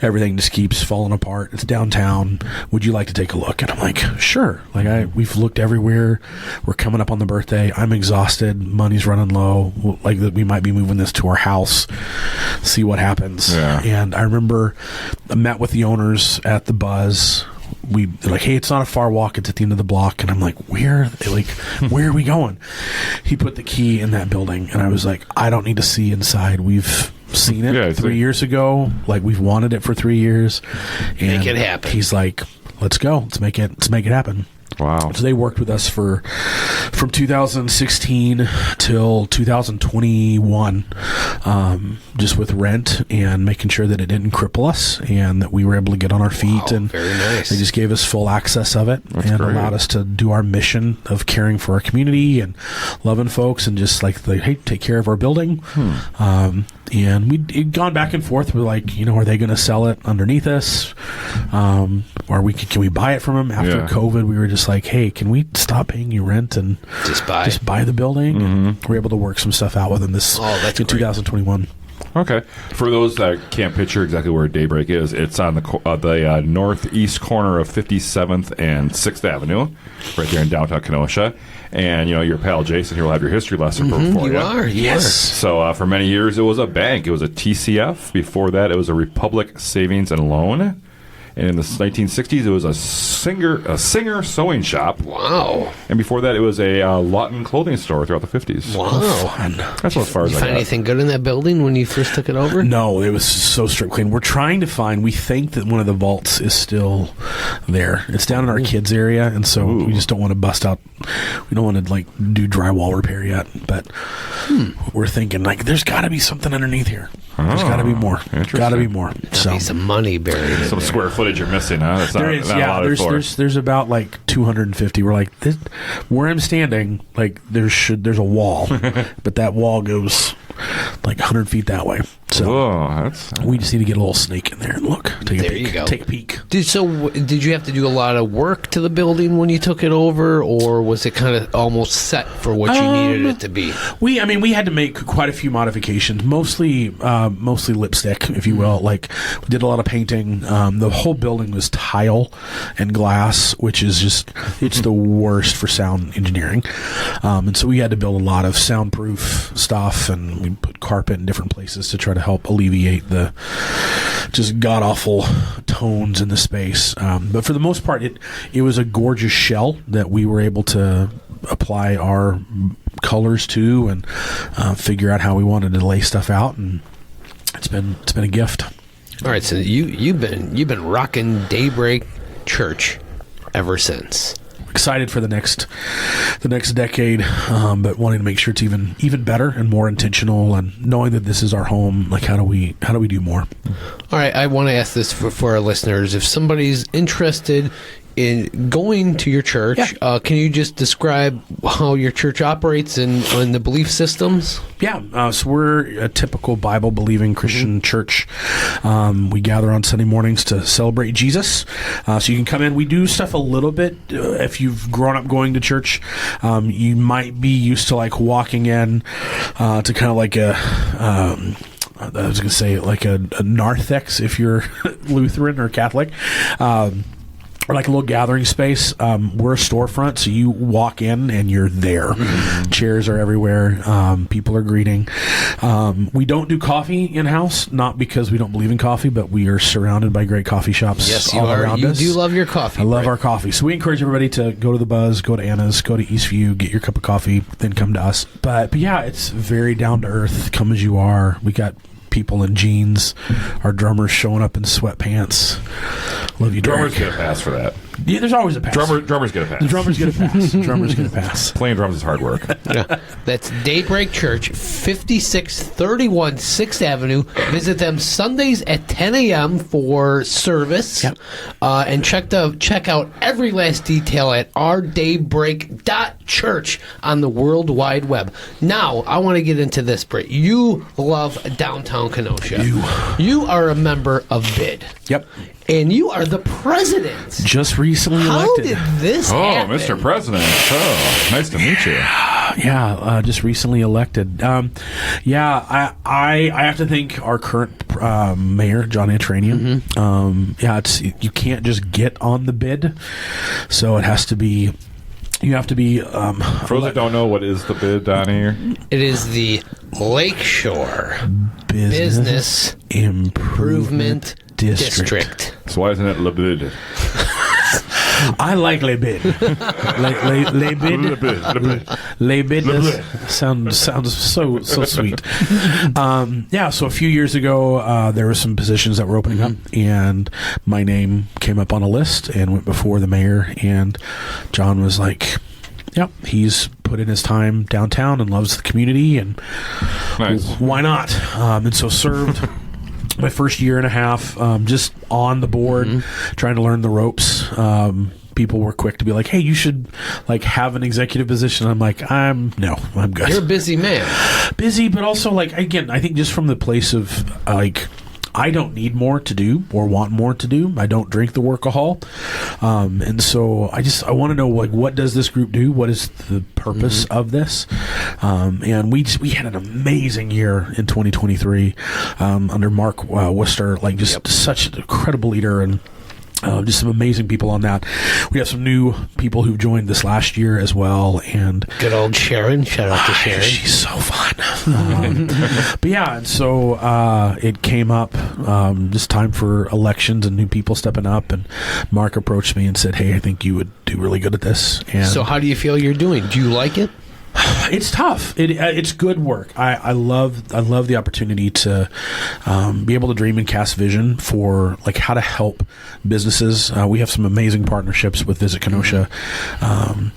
Speaker 3: everything just keeps falling apart. It's downtown. Would you like to take a look? And I'm like, sure. Like, we've looked everywhere. We're coming up on the birthday. I'm exhausted. Money's running low. Like, that we might be moving this to our house. See what happens.
Speaker 1: Yeah.
Speaker 3: And I remember I met with the owners at the Buzz. They're like, hey, it's not a far walk. It's at the end of the block. And I'm like, where are we going? He put the key in that building. And I was like, I don't need to see inside. We've seen it 3 years ago. Like, we've wanted it for 3 years. And
Speaker 2: make it happen.
Speaker 3: He's like, let's go. Let's make it happen.
Speaker 1: Wow.
Speaker 3: So they worked with us from 2016 till 2021, just with rent and making sure that it didn't cripple us and that we were able to get on our feet.
Speaker 2: Wow,
Speaker 3: and
Speaker 2: very nice.
Speaker 3: They just gave us full access of it.
Speaker 1: That's
Speaker 3: and
Speaker 1: great.
Speaker 3: allowed us to do our mission of caring for our community and loving folks and just like, hey, take care of our building. And we'd gone back and forth. We're like, are they going to sell it underneath us? Or can we buy it from them? After COVID, we were just like, hey, can we stop paying you rent and just buy the building? And we're able to work some stuff out with them this in 2021.
Speaker 1: Okay. For those that can't picture exactly where DayBreak is, it's on the northeast corner of 57th and 6th Avenue, right there in downtown Kenosha. And, your pal Jason here will have your history lesson for you.
Speaker 2: You are.
Speaker 3: Yes.
Speaker 1: So for many years, it was a bank. It was a TCF. Before that, it was a Republic Savings and Loan. And in the 1960s, it was a Singer sewing shop.
Speaker 2: Wow.
Speaker 1: And before that, it was a Lawton clothing store throughout the 50s.
Speaker 2: Wow.
Speaker 1: That's as far as
Speaker 2: You
Speaker 1: I
Speaker 2: find
Speaker 1: got.
Speaker 2: anything good in that building when you first took it over?
Speaker 3: No, it was so strict clean. We're trying to find, we think that one of the vaults is still there. It's down in our kids area, and so we just don't want to bust out. We don't want to do drywall repair yet, but we're thinking there's got to be something underneath here. There's got to be more. Got to be more.
Speaker 2: Be some money buried in
Speaker 1: Some
Speaker 2: there.
Speaker 1: square footage you're missing, huh? That's
Speaker 3: There is, yeah. There's about 250. We're like, where I'm standing, there's a wall, but that wall goes 100 feet that way. So we just need to get a little snake in there and look. Take a
Speaker 2: There
Speaker 3: peek.
Speaker 2: you go.
Speaker 3: Take a peek.
Speaker 2: Did you have to do a lot of work to the building when you took it over, or was it kind of almost set for what you needed it to be?
Speaker 3: We had to make quite a few modifications, mostly lipstick, if you will. We did a lot of painting. The whole building was tile and glass, which is it's the worst for sound engineering. And so we had to build a lot of soundproof stuff, and we put carpet in different places to try to help alleviate the just god-awful tones in the space. But for the most part, it was a gorgeous shell that we were able to apply our colors to and figure out how we wanted to lay stuff out, and it's been a gift.
Speaker 2: All right, so you've been rocking DayBreak Church ever since.
Speaker 3: Excited for the next decade, but wanting to make sure it's even better and more intentional, and knowing that this is our home. How do we do more?
Speaker 2: All right, I want to ask this for our listeners. If somebody's interested in going to your church, can you just describe how your church operates and the belief systems?
Speaker 3: Yeah, so we're a typical Bible-believing Christian church. We gather on Sunday mornings to celebrate Jesus. So you can come in. We do stuff a little bit. If you've grown up going to church, you might be used to like walking in to kind of like I was going to say like a narthex if you're Lutheran or Catholic. Or like a little gathering space. We're a storefront, so you walk in and you're there. Chairs are everywhere. People are greeting. We don't do coffee in-house, not because we don't believe in coffee, but we are surrounded by great coffee shops around us.
Speaker 2: You do love your coffee.
Speaker 3: I love our coffee. So we encourage everybody to go to the Buzz, go to Anna's, go to Eastview, get your cup of coffee, then come to us. But yeah, it's very down to earth. Come as you are. We got people in jeans, our drummers showing up in sweatpants. Love you,
Speaker 1: Drummers get a pass for that.
Speaker 3: Yeah, there's always a pass.
Speaker 1: Drummers get a pass.
Speaker 3: The drummers get a pass. Drummers get a pass.
Speaker 1: Playing drums is hard work.
Speaker 2: Yeah. That's DayBreak Church, 5631 6th Avenue. Visit them Sundays at 10 a.m. for service.
Speaker 3: Yep.
Speaker 2: And check out every last detail at rdaybreak.church on the World Wide Web. Now, I want to get into this, Brit. You love Downtown Kenosha. You are a member of BID.
Speaker 3: Yep.
Speaker 2: And you are the president.
Speaker 3: Just recently
Speaker 2: How
Speaker 3: elected.
Speaker 2: did this happen?
Speaker 1: Mr. President. Oh, nice to meet you.
Speaker 3: Yeah, just recently elected. I have to thank our current mayor, John Antranian. You can't just get on the bid, so it has to be. You have to be.
Speaker 1: For those that don't know, what is the bid down here?
Speaker 2: It is the Lakeshore
Speaker 3: Business
Speaker 2: Improvement District.
Speaker 1: So why isn't it Le Bid?
Speaker 3: I like Le Bid. Le Bid. Le Bid sounds so sweet. So a few years ago, there were some positions that were opening up, and my name came up on a list and went before the mayor. And John was like, "Yep, he's put in his time downtown and loves the community, and why not?" And so served. My first year and a half, just on the board, trying to learn the ropes. People were quick to be like, "Hey, you should like have an executive position." I'm like, I'm good.
Speaker 2: You're a busy man.
Speaker 3: Busy, but also like again, I think just from the place of like, I don't need more to do or want more to do. I don't drink the workahol, and so I want to know like, what does this group do? What is the purpose of this? And we had an amazing year in 2023 under Mark Worcester, like just such an incredible leader and. Just some amazing people on that. We have some new people who joined this last year as well. And
Speaker 2: good old Shannyn. Shout out to Shannyn.
Speaker 3: She's so fun. But yeah, and so it came up just time for elections and new people stepping up. And Mark approached me and said, "Hey, I think you would do really good at this." And
Speaker 2: so how do you feel you're doing? Do you like it?
Speaker 3: It's tough. It's good work. I love the opportunity to be able to dream and cast vision for like how to help businesses. We have some amazing partnerships with Visit Kenosha. And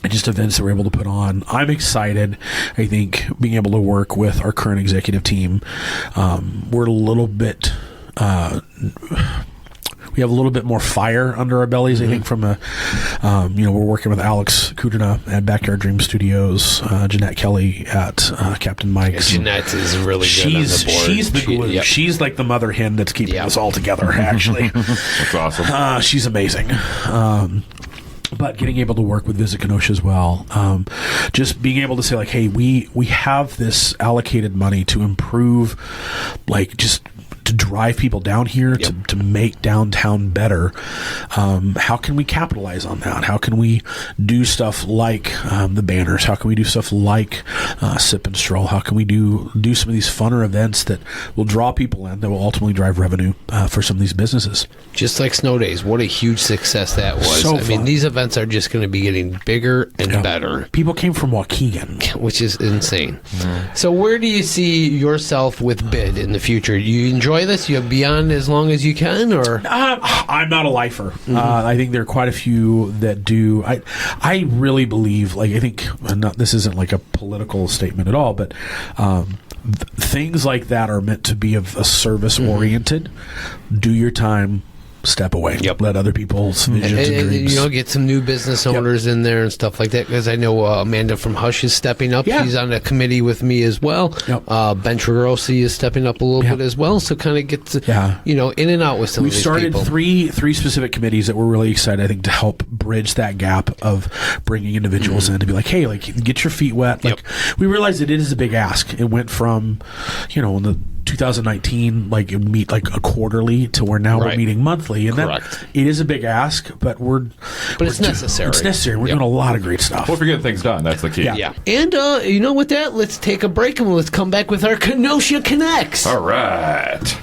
Speaker 3: just events that we're able to put on. I'm excited. I think being able to work with our current executive team, we're a little bit. We have a little bit more fire under our bellies, I think, from we're working with Alex Kudrina at Backyard Dream Studios, Jeanette Kelly at Captain Mike's.
Speaker 2: Yeah, Jeanette is really good on the board.
Speaker 3: She's the glue. She's like the mother hen that's keeping us all together, actually.
Speaker 1: That's awesome.
Speaker 3: She's amazing. But getting able to work with Visit Kenosha as well, just being able to say like, hey, we have this allocated money to improve, like just to drive people down here, to make downtown better. How can we capitalize on that? How can we do stuff like the banners? How can we do stuff like Sip and Stroll? How can we do some of these funner events that will draw people in, that will ultimately drive revenue for some of these businesses?
Speaker 2: Just like Snow Days, what a huge success that was.
Speaker 3: So
Speaker 2: I mean, these events are just going to be getting bigger and better.
Speaker 3: People came from Waukegan.
Speaker 2: Which is insane. So where do you see yourself with BID in the future? Do you enjoy this? You have beyond as long as you can, or?
Speaker 3: I'm not a lifer. I think there are quite a few that do. I really believe, like, I think, this isn't like a political statement at all, but things like that are meant to be of a service oriented. Do your time. step away. Let other people's visions and dreams.
Speaker 2: Get some new business owners in there and stuff like that. Because I know Amanda from Hush is stepping up. She's on a committee with me as well. Ben Tragrosi is stepping up a little bit as well. So kind of get to, in and out with some of these people.
Speaker 3: We've started three specific committees that we're really excited, I think, to help bridge that gap of bringing individuals in to be like, hey, like, get your feet wet. Like, we realize that it is a big ask. It went from, in the 2019, like, meet like a quarterly to where now we're meeting monthly, and that it is a big ask, but
Speaker 2: it's necessary.
Speaker 3: It's necessary. We're doing a lot of great stuff.
Speaker 1: Well, if you're getting things done, that's the key.
Speaker 2: Yeah. And with that, let's take a break and let's come back with our Kenosha Connects.
Speaker 1: All right.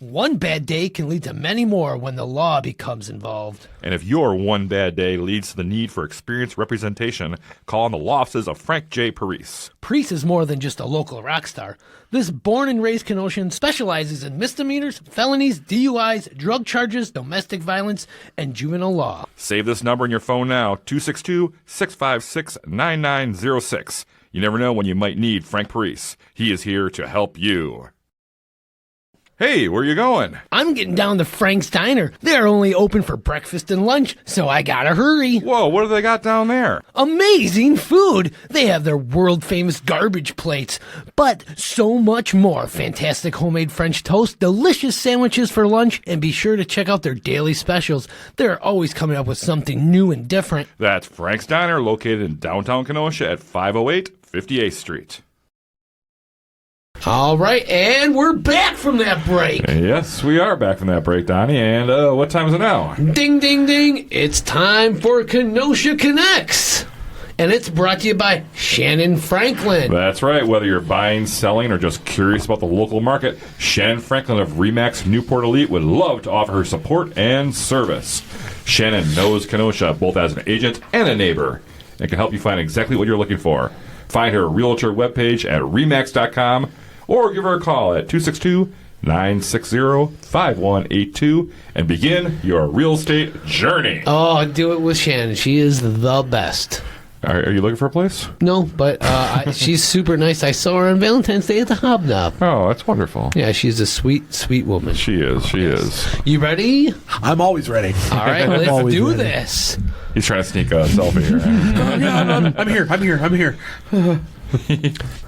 Speaker 2: One bad day can lead to many more when the law becomes involved.
Speaker 1: And if your one bad day leads to the need for experienced representation, call on the law offices of Frank J. Parise.
Speaker 2: Parise is more than just a local rock star. This born and raised Kenoshan specializes in misdemeanors, felonies, DUIs, drug charges, domestic violence, and juvenile law.
Speaker 1: Save this number in your phone now, 262-656-9906. You never know when you might need Frank Parise. He is here to help you. Hey, where you going?
Speaker 2: I'm getting down to Frank's Diner. They're only open for breakfast and lunch, so I gotta hurry.
Speaker 1: Whoa, what do they got down there?
Speaker 2: Amazing food! They have their world-famous garbage plates, but so much more. Fantastic homemade French toast, delicious sandwiches for lunch, and be sure to check out their daily specials. They're always coming up with something new and different.
Speaker 1: That's Frank's Diner, located in downtown Kenosha at 508 58th Street.
Speaker 2: All right, and we're back from that break.
Speaker 1: Yes, we are back from that break, Donnie. And what time is it now?
Speaker 2: Ding, ding, ding. It's time for Kenosha Connects. And it's brought to you by Shannyn Franklin.
Speaker 1: That's right. Whether you're buying, selling, or just curious about the local market, Shannyn Franklin of ReMax Newport Elite would love to offer her support and service. Shannyn knows Kenosha both as an agent and a neighbor and can help you find exactly what you're looking for. Find her realtor webpage at remax.com or give her a call at 262-960-5182 and begin your real estate journey.
Speaker 2: Oh, do it with Shannyn. She is the best.
Speaker 1: Are you looking for a place?
Speaker 2: No, but she's super nice. I saw her on Valentine's Day at the Hobnob.
Speaker 1: Oh, that's wonderful.
Speaker 2: Yeah, she's a sweet, sweet woman.
Speaker 1: She is.
Speaker 2: You ready?
Speaker 3: I'm always ready.
Speaker 2: All right, let's do this.
Speaker 1: He's trying to sneak a selfie here.
Speaker 3: I'm here.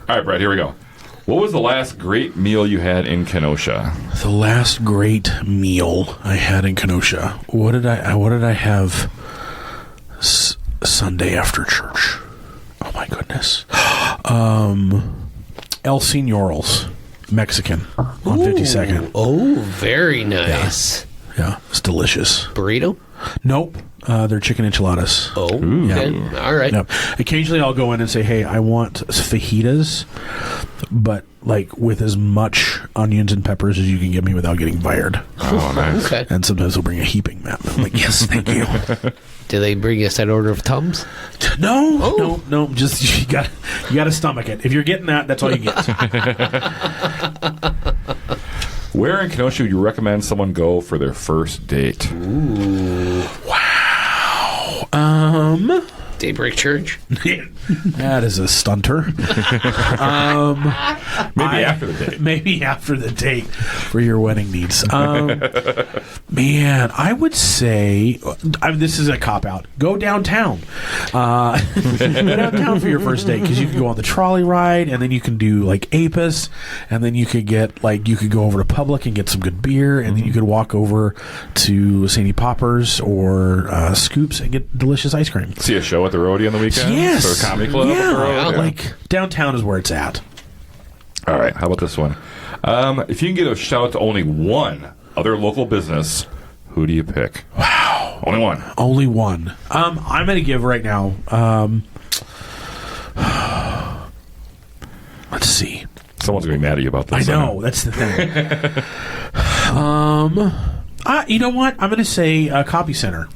Speaker 1: All right, Brett, here we go. What was the last great meal you had in Kenosha?
Speaker 3: The last great meal I had in Kenosha. What did I have Sunday after church? Oh my goodness. El Señor's Mexican on 52nd.
Speaker 2: Oh, very nice.
Speaker 3: Yeah, it's delicious.
Speaker 2: Burrito?
Speaker 3: Nope. They're chicken enchiladas.
Speaker 2: Oh, okay. All right.
Speaker 3: Yep. Occasionally I'll go in and say, hey, I want fajitas, but like with as much onions and peppers as you can give me without getting fired.
Speaker 1: Oh, nice.
Speaker 2: Okay.
Speaker 3: And sometimes they'll bring a heaping mat. I'm like, yes, thank you.
Speaker 2: Do they bring you a set order of Tums?
Speaker 3: No. Just you got to stomach it. If you're getting that, that's all you get.
Speaker 1: Where in Kenosha would you recommend someone go for their first date?
Speaker 2: Ooh.
Speaker 3: Wow.
Speaker 2: DayBreak Church?
Speaker 3: That is a stunter.
Speaker 1: Maybe after the date.
Speaker 3: Maybe after the date for your wedding needs. Man, I would say this is a cop-out. Go downtown. Go downtown for your first date because you can go on the trolley ride, and then you can do like Apis, and then you could get you could go over to Public and get some good beer, and then you could walk over to St. Poppers or Scoops and get delicious ice cream.
Speaker 1: See a show at the Roadie on the weekend?
Speaker 3: Yes.
Speaker 1: Or a comedy club?
Speaker 3: Yeah. Like downtown is where it's at.
Speaker 1: All right. How about this one? If you can give a shout out to only one other local business, who do you pick?
Speaker 3: Wow.
Speaker 1: Only one.
Speaker 3: Only one. I'm going to give right now. Let's see.
Speaker 1: Someone's going to be mad at you about this.
Speaker 3: I know. That's the thing. You know what? I'm going to say Copy Center.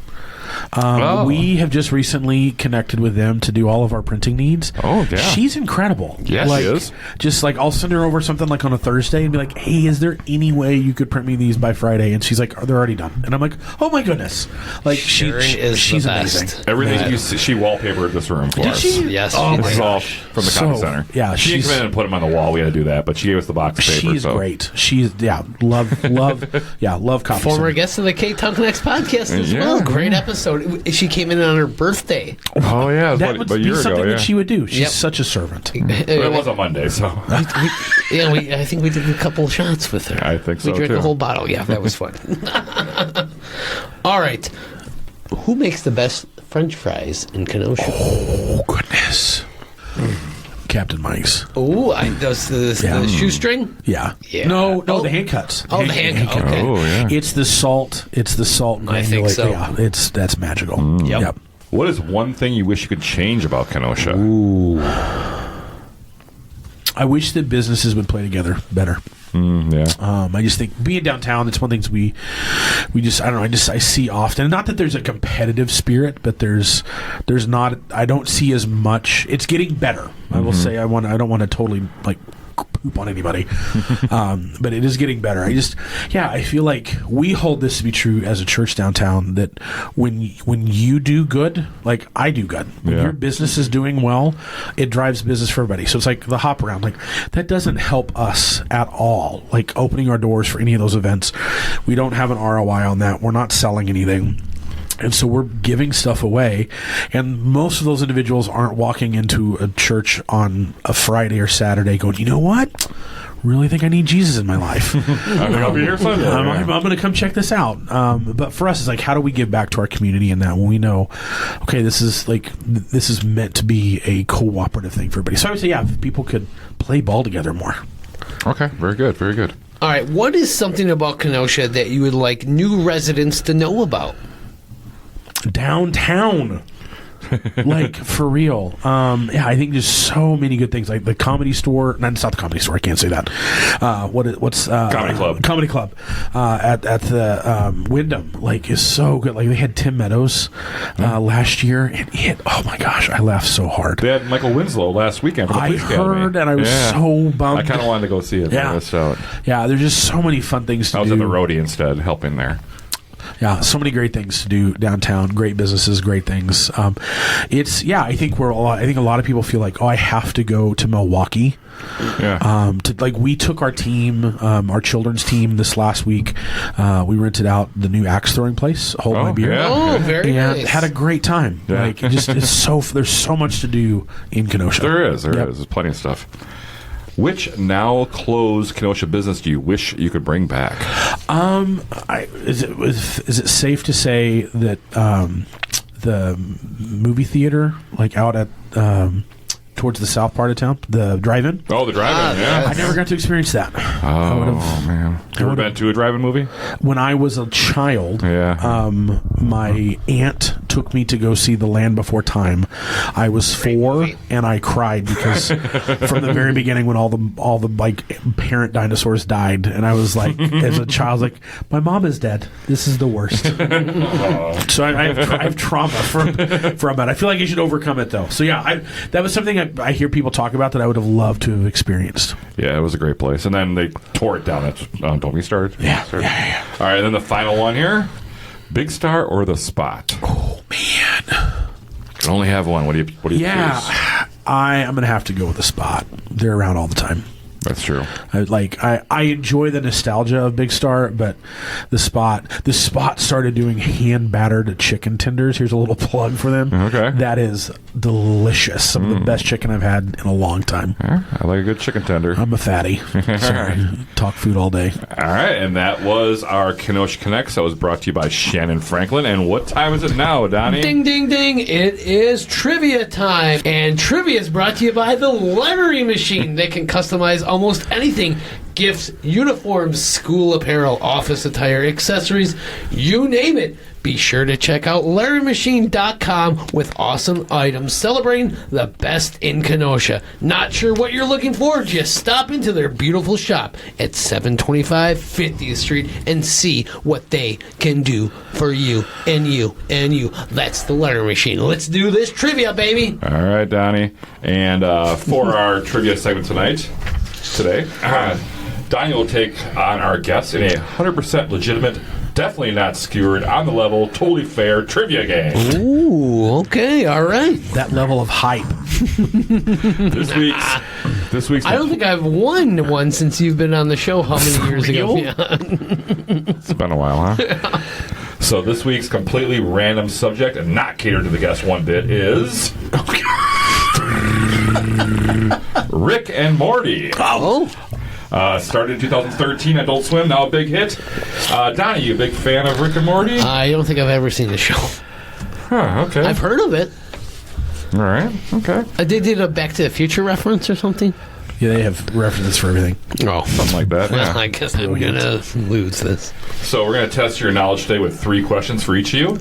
Speaker 3: We have just recently connected with them to do all of our printing needs.
Speaker 1: Oh, yeah.
Speaker 3: She's incredible.
Speaker 1: Yeah, she is.
Speaker 3: Just like I'll send her over something like on a Thursday and be like, hey, is there any way you could print me these by Friday? And she's like, they're already done. And I'm like, oh my goodness. Like she's amazing.
Speaker 1: Everything you see, she wallpapered this room for us.
Speaker 3: Did she?
Speaker 2: Yes.
Speaker 1: Oh, this is all from the Copy Center.
Speaker 3: Yeah,
Speaker 1: she didn't come in and put them on the wall. We had to do that, but she gave us the box of paper.
Speaker 3: She's great. She's love Copy
Speaker 2: Former
Speaker 3: Center.
Speaker 2: guest of the Ktown Connects podcast as well. Great episode. She came in on her birthday.
Speaker 1: Oh yeah,
Speaker 3: that would be something that she would do. She's such a servant.
Speaker 1: But it was a Monday, so
Speaker 2: I think we did a couple shots with her.
Speaker 1: I think so
Speaker 2: We drank
Speaker 1: too.
Speaker 2: a whole bottle. Yeah, that was fun. All right, who makes the best French fries in Kenosha?
Speaker 3: Oh goodness. Captain Mike's.
Speaker 2: Oh, does the shoestring?
Speaker 3: Yeah.
Speaker 2: Yeah.
Speaker 3: No, the hand cuts.
Speaker 2: Oh, the hand cut. Okay.
Speaker 1: Oh yeah.
Speaker 3: It's the salt. It's the salt and
Speaker 2: I think so.
Speaker 3: Yeah, that's magical.
Speaker 2: Yep.
Speaker 1: What is one thing you wish you could change about Kenosha?
Speaker 3: Ooh. I wish that businesses would play together better.
Speaker 1: Yeah.
Speaker 3: I just think being downtown, it's one of the things we just, I don't know, I see often. Not that there's a competitive spirit, but there's not, I don't see as much. It's getting better. I will say I don't want to totally like poop on anybody. But it is getting better. I feel like we hold this to be true as a church downtown, that when you do good, like I do good, when your business is doing well, it drives business for everybody. So it's like the hop around, like that doesn't help us at all. Like opening our doors for any of those events, we don't have an ROI on that. We're not selling anything. And so we're giving stuff away, and most of those individuals aren't walking into a church on a Friday or Saturday going, you know what? Really think I need Jesus in my life.
Speaker 1: I'll be here Sunday.
Speaker 3: I'm going to come check this out. But for us, it's like, how do we give back to our community in that when we know, okay, this is meant to be a cooperative thing for everybody. So I would say, if people could play ball together more.
Speaker 1: Okay, very good, very good.
Speaker 2: All right, what is something about Kenosha that you would like new residents to know about?
Speaker 3: Downtown. Like for real. I think there's so many good things, like the Comedy Store. No, it's not the Comedy Store, I can't say that. What's Comedy Club at the Wyndham, like, is so good. Like they had Tim Meadows last year, and oh my gosh, I laughed so hard.
Speaker 1: They had Michael Winslow last weekend for the Police Academy.
Speaker 3: I heard, and I was so bummed.
Speaker 1: I kind of wanted to go see it.
Speaker 3: Yeah, there's just so many fun things to do.
Speaker 1: I was at the roadie instead, helping there.
Speaker 3: Yeah, so many great things to do downtown. Great businesses, great things. I think a lot of people feel like, I have to go to Milwaukee.
Speaker 1: Yeah.
Speaker 3: We took our team, our children's team, this last week. We rented out the new axe throwing place, Hold My Beer.
Speaker 1: Yeah.
Speaker 2: Oh, very
Speaker 3: and
Speaker 2: nice.
Speaker 3: had a great time.
Speaker 1: Yeah.
Speaker 3: There's so much to do in Kenosha.
Speaker 1: There is. There's plenty of stuff. Which now closed Kenosha business do you wish you could bring back?
Speaker 3: Is it safe to say that the movie theater, like out at towards the south part of town, the drive-in?
Speaker 1: Oh, the drive-in, yeah.
Speaker 3: I never got to experience that.
Speaker 1: Oh, man. You ever been to a drive-in movie?
Speaker 3: When I was a child, my aunt took me to go see The Land Before Time. I was 4, and I cried because from the very beginning, when all the like parent dinosaurs died, and I was like, as a child, like, my mom is dead. This is the worst. So I have trauma from that. I feel like I should overcome it, though. So that was something I hear people talk about that I would have loved to have experienced.
Speaker 1: Yeah, it was a great place. And then they tore it down. That's Don't Be Started.
Speaker 3: Yeah.
Speaker 1: All right, and then the final one here. Big Star or The Spot?
Speaker 3: Oh, man.
Speaker 1: You can only have one. What do you choose?
Speaker 3: I'm going to have to go with The Spot. They're around all the time.
Speaker 1: That's true.
Speaker 3: I enjoy the nostalgia of Big Star, but the spot started doing hand battered chicken tenders. Here's a little plug for them.
Speaker 1: Okay.
Speaker 3: That is delicious. Some of the best chicken I've had in a long time.
Speaker 1: Yeah, I like a good chicken tender.
Speaker 3: I'm a fatty. Sorry. Talk food all day.
Speaker 1: All right, and that was our Kenosha Connects. That was brought to you by Shannyn Franklin. And what time is it now, Donnie?
Speaker 2: Ding, ding, ding. It is trivia time. And trivia is brought to you by the Lettering Machine. They can customize almost anything. Gifts, uniforms, school apparel, office attire, accessories, you name it. Be sure to check out LarryMachine.com with awesome items celebrating the best in Kenosha. Not sure what you're looking for? Just stop into their beautiful shop at 725 50th Street and see what they can do for you and you and you. That's the Larry Machine. Let's do this trivia, baby.
Speaker 1: All right, Donnie. And for our trivia segment today, Donnie will take on our guests in a 100% legitimate, definitely not skewered, on the level, totally fair trivia game.
Speaker 2: Ooh, okay, all right.
Speaker 3: That level of hype.
Speaker 1: This week's.
Speaker 2: I don't think I've won one since you've been on the show. How many years ago? Yeah.
Speaker 1: It's been a while, huh? So this week's completely random subject and not catered to the guest one bit is Rick and Morty.
Speaker 2: Oh.
Speaker 1: Started in 2013, Adult Swim, now a big hit. Donnie, you a big fan of Rick and Morty?
Speaker 2: I don't think I've ever seen the show.
Speaker 1: Huh, okay.
Speaker 2: I've heard of it.
Speaker 1: All right, okay.
Speaker 2: They did a Back to the Future reference or something?
Speaker 3: Yeah, they have references for everything.
Speaker 2: Oh.
Speaker 1: Something like that,
Speaker 2: Well,
Speaker 1: yeah.
Speaker 2: I guess I'm going to lose this.
Speaker 1: So we're going to test your knowledge today with 3 questions for each of you.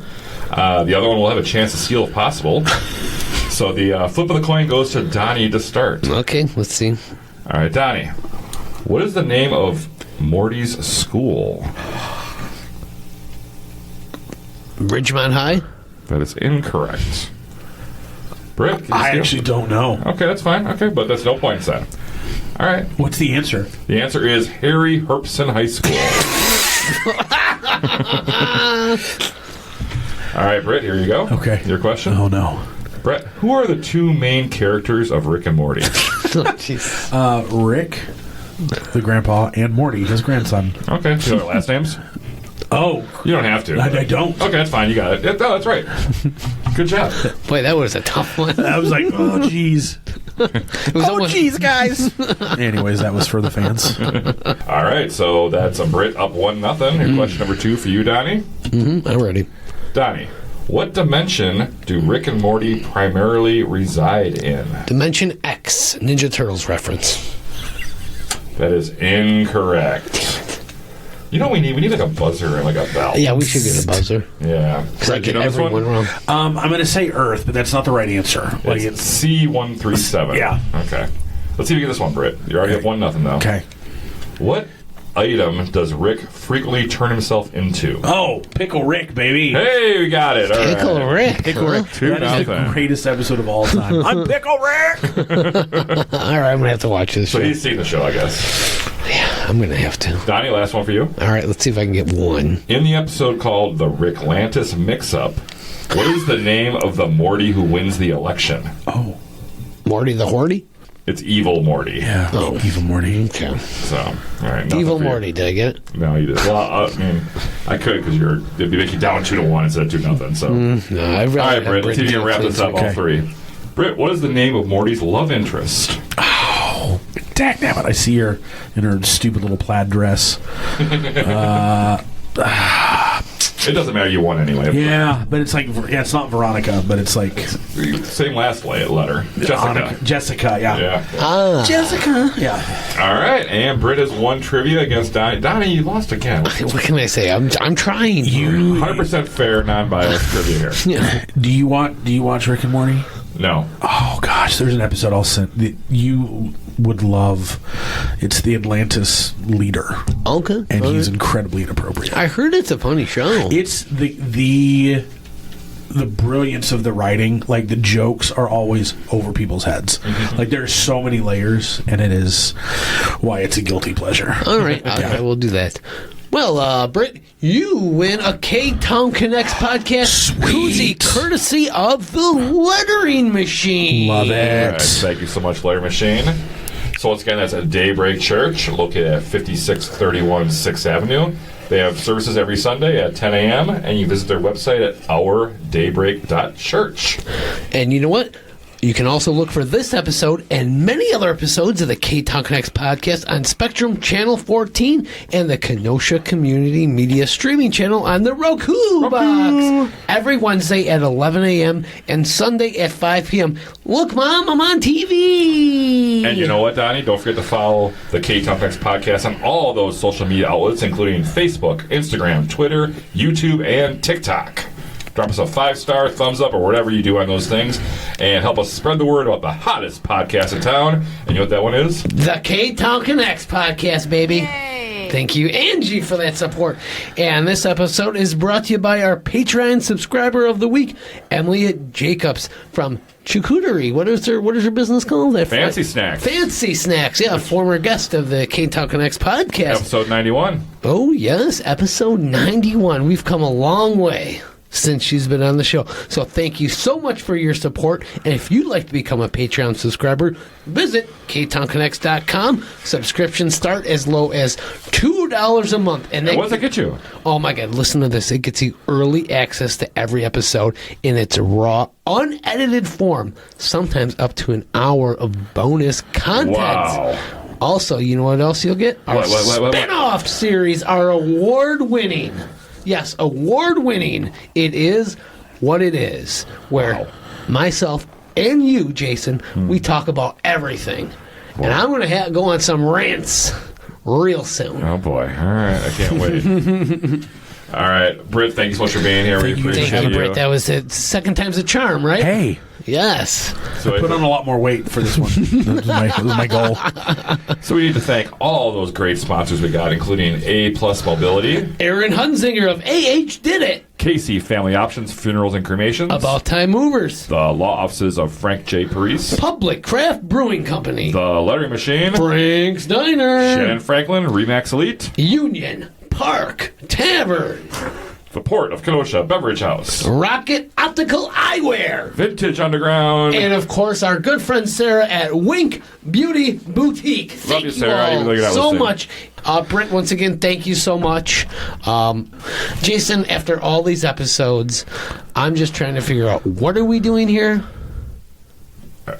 Speaker 1: The other one will have a chance to steal if possible. So the flip of the coin goes to Donnie to start.
Speaker 2: Okay, let's see.
Speaker 1: All right, Donnie. What is the name of Morty's school?
Speaker 2: Ridgemont High?
Speaker 1: That is incorrect. Britt, can you
Speaker 3: I
Speaker 1: steal?
Speaker 3: actually don't know.
Speaker 1: Okay, that's fine. Okay, but that's no points then. All right.
Speaker 3: What's the answer?
Speaker 1: The answer is Harry Herpson High School. All right, Britt, here you go.
Speaker 3: Okay.
Speaker 1: Your question?
Speaker 3: Oh, no.
Speaker 1: Brett, who are the 2 main characters of Rick and Morty?
Speaker 2: Oh, jeez.
Speaker 3: Rick, the grandpa, and Morty, his grandson.
Speaker 1: Okay, do you know their last names?
Speaker 3: Oh.
Speaker 1: You don't have to.
Speaker 3: I don't.
Speaker 1: Okay, that's fine. You got it. Yeah, no, that's right. Good job.
Speaker 2: Boy, that was a tough one.
Speaker 3: I was like, oh, jeez.
Speaker 2: It was almost-
Speaker 3: guys. Anyways, that was for the fans.
Speaker 1: All right, so that's a Brit up 1-0. Your question number 2 for you, Donnie.
Speaker 2: Mm-hmm, I'm ready.
Speaker 1: Donnie, what dimension do Rick and Morty primarily reside in?
Speaker 2: Dimension X, Ninja Turtles reference.
Speaker 1: That is incorrect. You know what we need? We need like a buzzer and like a bell.
Speaker 2: Yeah, we should get a buzzer.
Speaker 1: Yeah.
Speaker 2: Because I
Speaker 1: Brett, you
Speaker 2: get
Speaker 1: know this
Speaker 2: everyone
Speaker 1: one?
Speaker 2: wrong.
Speaker 3: I'm going to say Earth, but that's not the right answer.
Speaker 1: It's C137.
Speaker 3: Yeah.
Speaker 1: Okay. Let's see if you get this one, Britt. You already have 1-0 though.
Speaker 3: Okay.
Speaker 1: What item does Rick frequently turn himself into?
Speaker 3: Oh, Pickle Rick, baby.
Speaker 1: Hey, we got it. All right.
Speaker 2: Pickle Rick.
Speaker 3: Pickle
Speaker 2: huh?
Speaker 3: Rick. That is the
Speaker 1: 2-0.
Speaker 3: greatest episode of all time. I'm Pickle Rick.
Speaker 2: All right, I'm going to have to watch this
Speaker 1: So
Speaker 2: show.
Speaker 1: he's seen the show, I guess.
Speaker 2: Yeah, I'm going to have to.
Speaker 1: Donnie, last one for you.
Speaker 2: All right, let's see if I can get one.
Speaker 1: In the episode called The Ricklantis Mix-Up, what is the name of the Morty who wins the election?
Speaker 3: Oh.
Speaker 2: Morty the Horty?
Speaker 1: It's Evil Morty.
Speaker 3: Yeah.
Speaker 2: Oh.
Speaker 3: Evil Morty.
Speaker 2: Okay.
Speaker 1: So, all right. nothing
Speaker 2: Evil
Speaker 1: for you.
Speaker 2: Morty, did I get it?
Speaker 1: No, you did. Well, I mean, I could because it'd be making you down 2-1 instead of 2-0. So,
Speaker 2: No, I really
Speaker 1: all right, Britt. Let's see if you can wrap this up.
Speaker 3: Okay.
Speaker 1: All 3. Britt, what is the name of Morty's love interest?
Speaker 3: Oh, dagnabbit. I see her in her stupid little plaid dress.
Speaker 1: It doesn't matter. You won anyway.
Speaker 3: Yeah, but it's like, it's not Veronica, but it's like
Speaker 1: Same last letter. Jessica.
Speaker 3: Jessica, yeah.
Speaker 1: Yeah.
Speaker 2: Ah.
Speaker 3: Jessica. Yeah.
Speaker 1: All right, and Britt has won trivia against Donnie. Donnie, you lost again.
Speaker 2: What can I say? I'm trying.
Speaker 1: 100% fair, non-biased trivia here.
Speaker 3: Do you watch Rick and Morty?
Speaker 1: No.
Speaker 3: Oh gosh, there's an episode I'll send that you would love. It's the Atlantis leader,
Speaker 2: Okay.
Speaker 3: and
Speaker 2: all
Speaker 3: he's
Speaker 2: right.
Speaker 3: incredibly inappropriate.
Speaker 2: I heard it's a funny show.
Speaker 3: It's the brilliance of the writing. Like the jokes are always over people's heads. Like there's so many layers, and it is why it's a guilty pleasure.
Speaker 2: All right, I will do that. Well, Britt, you win a Ktown Connects podcast koozie courtesy of the Lettering Machine.
Speaker 3: Love
Speaker 1: All
Speaker 3: it.
Speaker 1: right, thank you so much, Larry Machine. So once again, that's at DayBreak Church, located at 5631 6th Avenue. They have services every Sunday at 10 a.m., and you visit their website at ourdaybreak.church.
Speaker 2: And you know what? You can also look for this episode and many other episodes of the Ktown Connects podcast on Spectrum Channel 14 and the Kenosha Community Media streaming channel on the Roku box every Wednesday at 11 a.m. and Sunday at 5 p.m. Look, Mom, I'm on TV.
Speaker 1: And you know what, Donnie? Don't forget to follow the Ktown Connects podcast on all those social media outlets, including Facebook, Instagram, Twitter, YouTube, and TikTok. Drop us a 5-star thumbs up or whatever you do on those things, and help us spread the word about the hottest podcast in town. And you know what that one is?
Speaker 2: The Ktown Connects podcast, baby.
Speaker 4: Yay.
Speaker 2: Thank you, Angie, for that support. And this episode is brought to you by our Patreon subscriber of the week, Emily Jacobs from Charcuterie. What is her business called?
Speaker 1: Fancy Snacks.
Speaker 2: Fancy Snacks, yeah, former guest of the Ktown Connects podcast.
Speaker 1: Episode 91.
Speaker 2: Oh, yes, episode 91. We've come a long way since she's been on the show. So thank you so much for your support. And if you'd like to become a Patreon subscriber, visit ktownconnects.com. Subscriptions start as low as $2 a month. And
Speaker 1: What does that get you?
Speaker 2: Oh my God, listen to this. It gets you early access to every episode in its raw, unedited form, sometimes up to an hour of bonus content.
Speaker 1: Wow.
Speaker 2: Also, you know what else you'll get? Our
Speaker 1: What?
Speaker 2: spin-off series, our award-winning. Yes, award-winning. It is what it is. Where myself and you, Jason, we talk about everything. And I'm going to go on some rants real soon.
Speaker 1: Oh, boy. All right. I can't wait. All right. Britt, thank you so much for being here. We appreciate
Speaker 2: Thank you,
Speaker 1: you.
Speaker 2: Britt. That was it. Second time's a charm, right?
Speaker 3: Hey,
Speaker 2: Yes.
Speaker 1: So,
Speaker 3: put on a lot more weight for this one. That was my goal.
Speaker 1: so we need to thank all those great sponsors we got, including A-Plus Mobility,
Speaker 2: Aaron Hunzinger of AHDidIt.
Speaker 1: Casey Family Options, Funerals and Cremations,
Speaker 2: About Time Movers.
Speaker 1: the law offices of Frank J. Parise,
Speaker 2: Public Craft Brewing Company.
Speaker 1: the Lettering Machine,
Speaker 2: Frank's Diner.
Speaker 1: Shannyn Franklin, ReMax Elite,
Speaker 2: Union Park Tavern.
Speaker 1: the Port of Kenosha Beverage House,
Speaker 2: Rocket Optical Eyewear.
Speaker 1: Vintage Underground.
Speaker 2: And of course, our good friend Sarah at Wink Beauty Boutique. Thank
Speaker 1: you, Sarah, even though you're not
Speaker 2: so
Speaker 1: listening.
Speaker 2: much. Britt, once again, thank you so much. Jason, after all these episodes, I'm just trying to figure out, what are we doing here?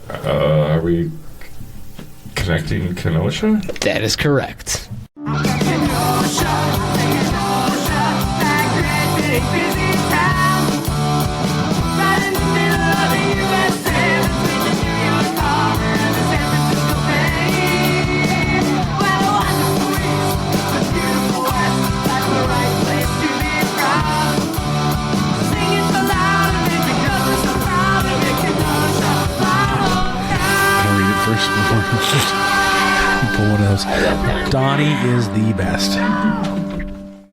Speaker 1: Are we connecting Kenosha?
Speaker 2: That is correct.
Speaker 3: First, before pull one of those. Donnie is the best.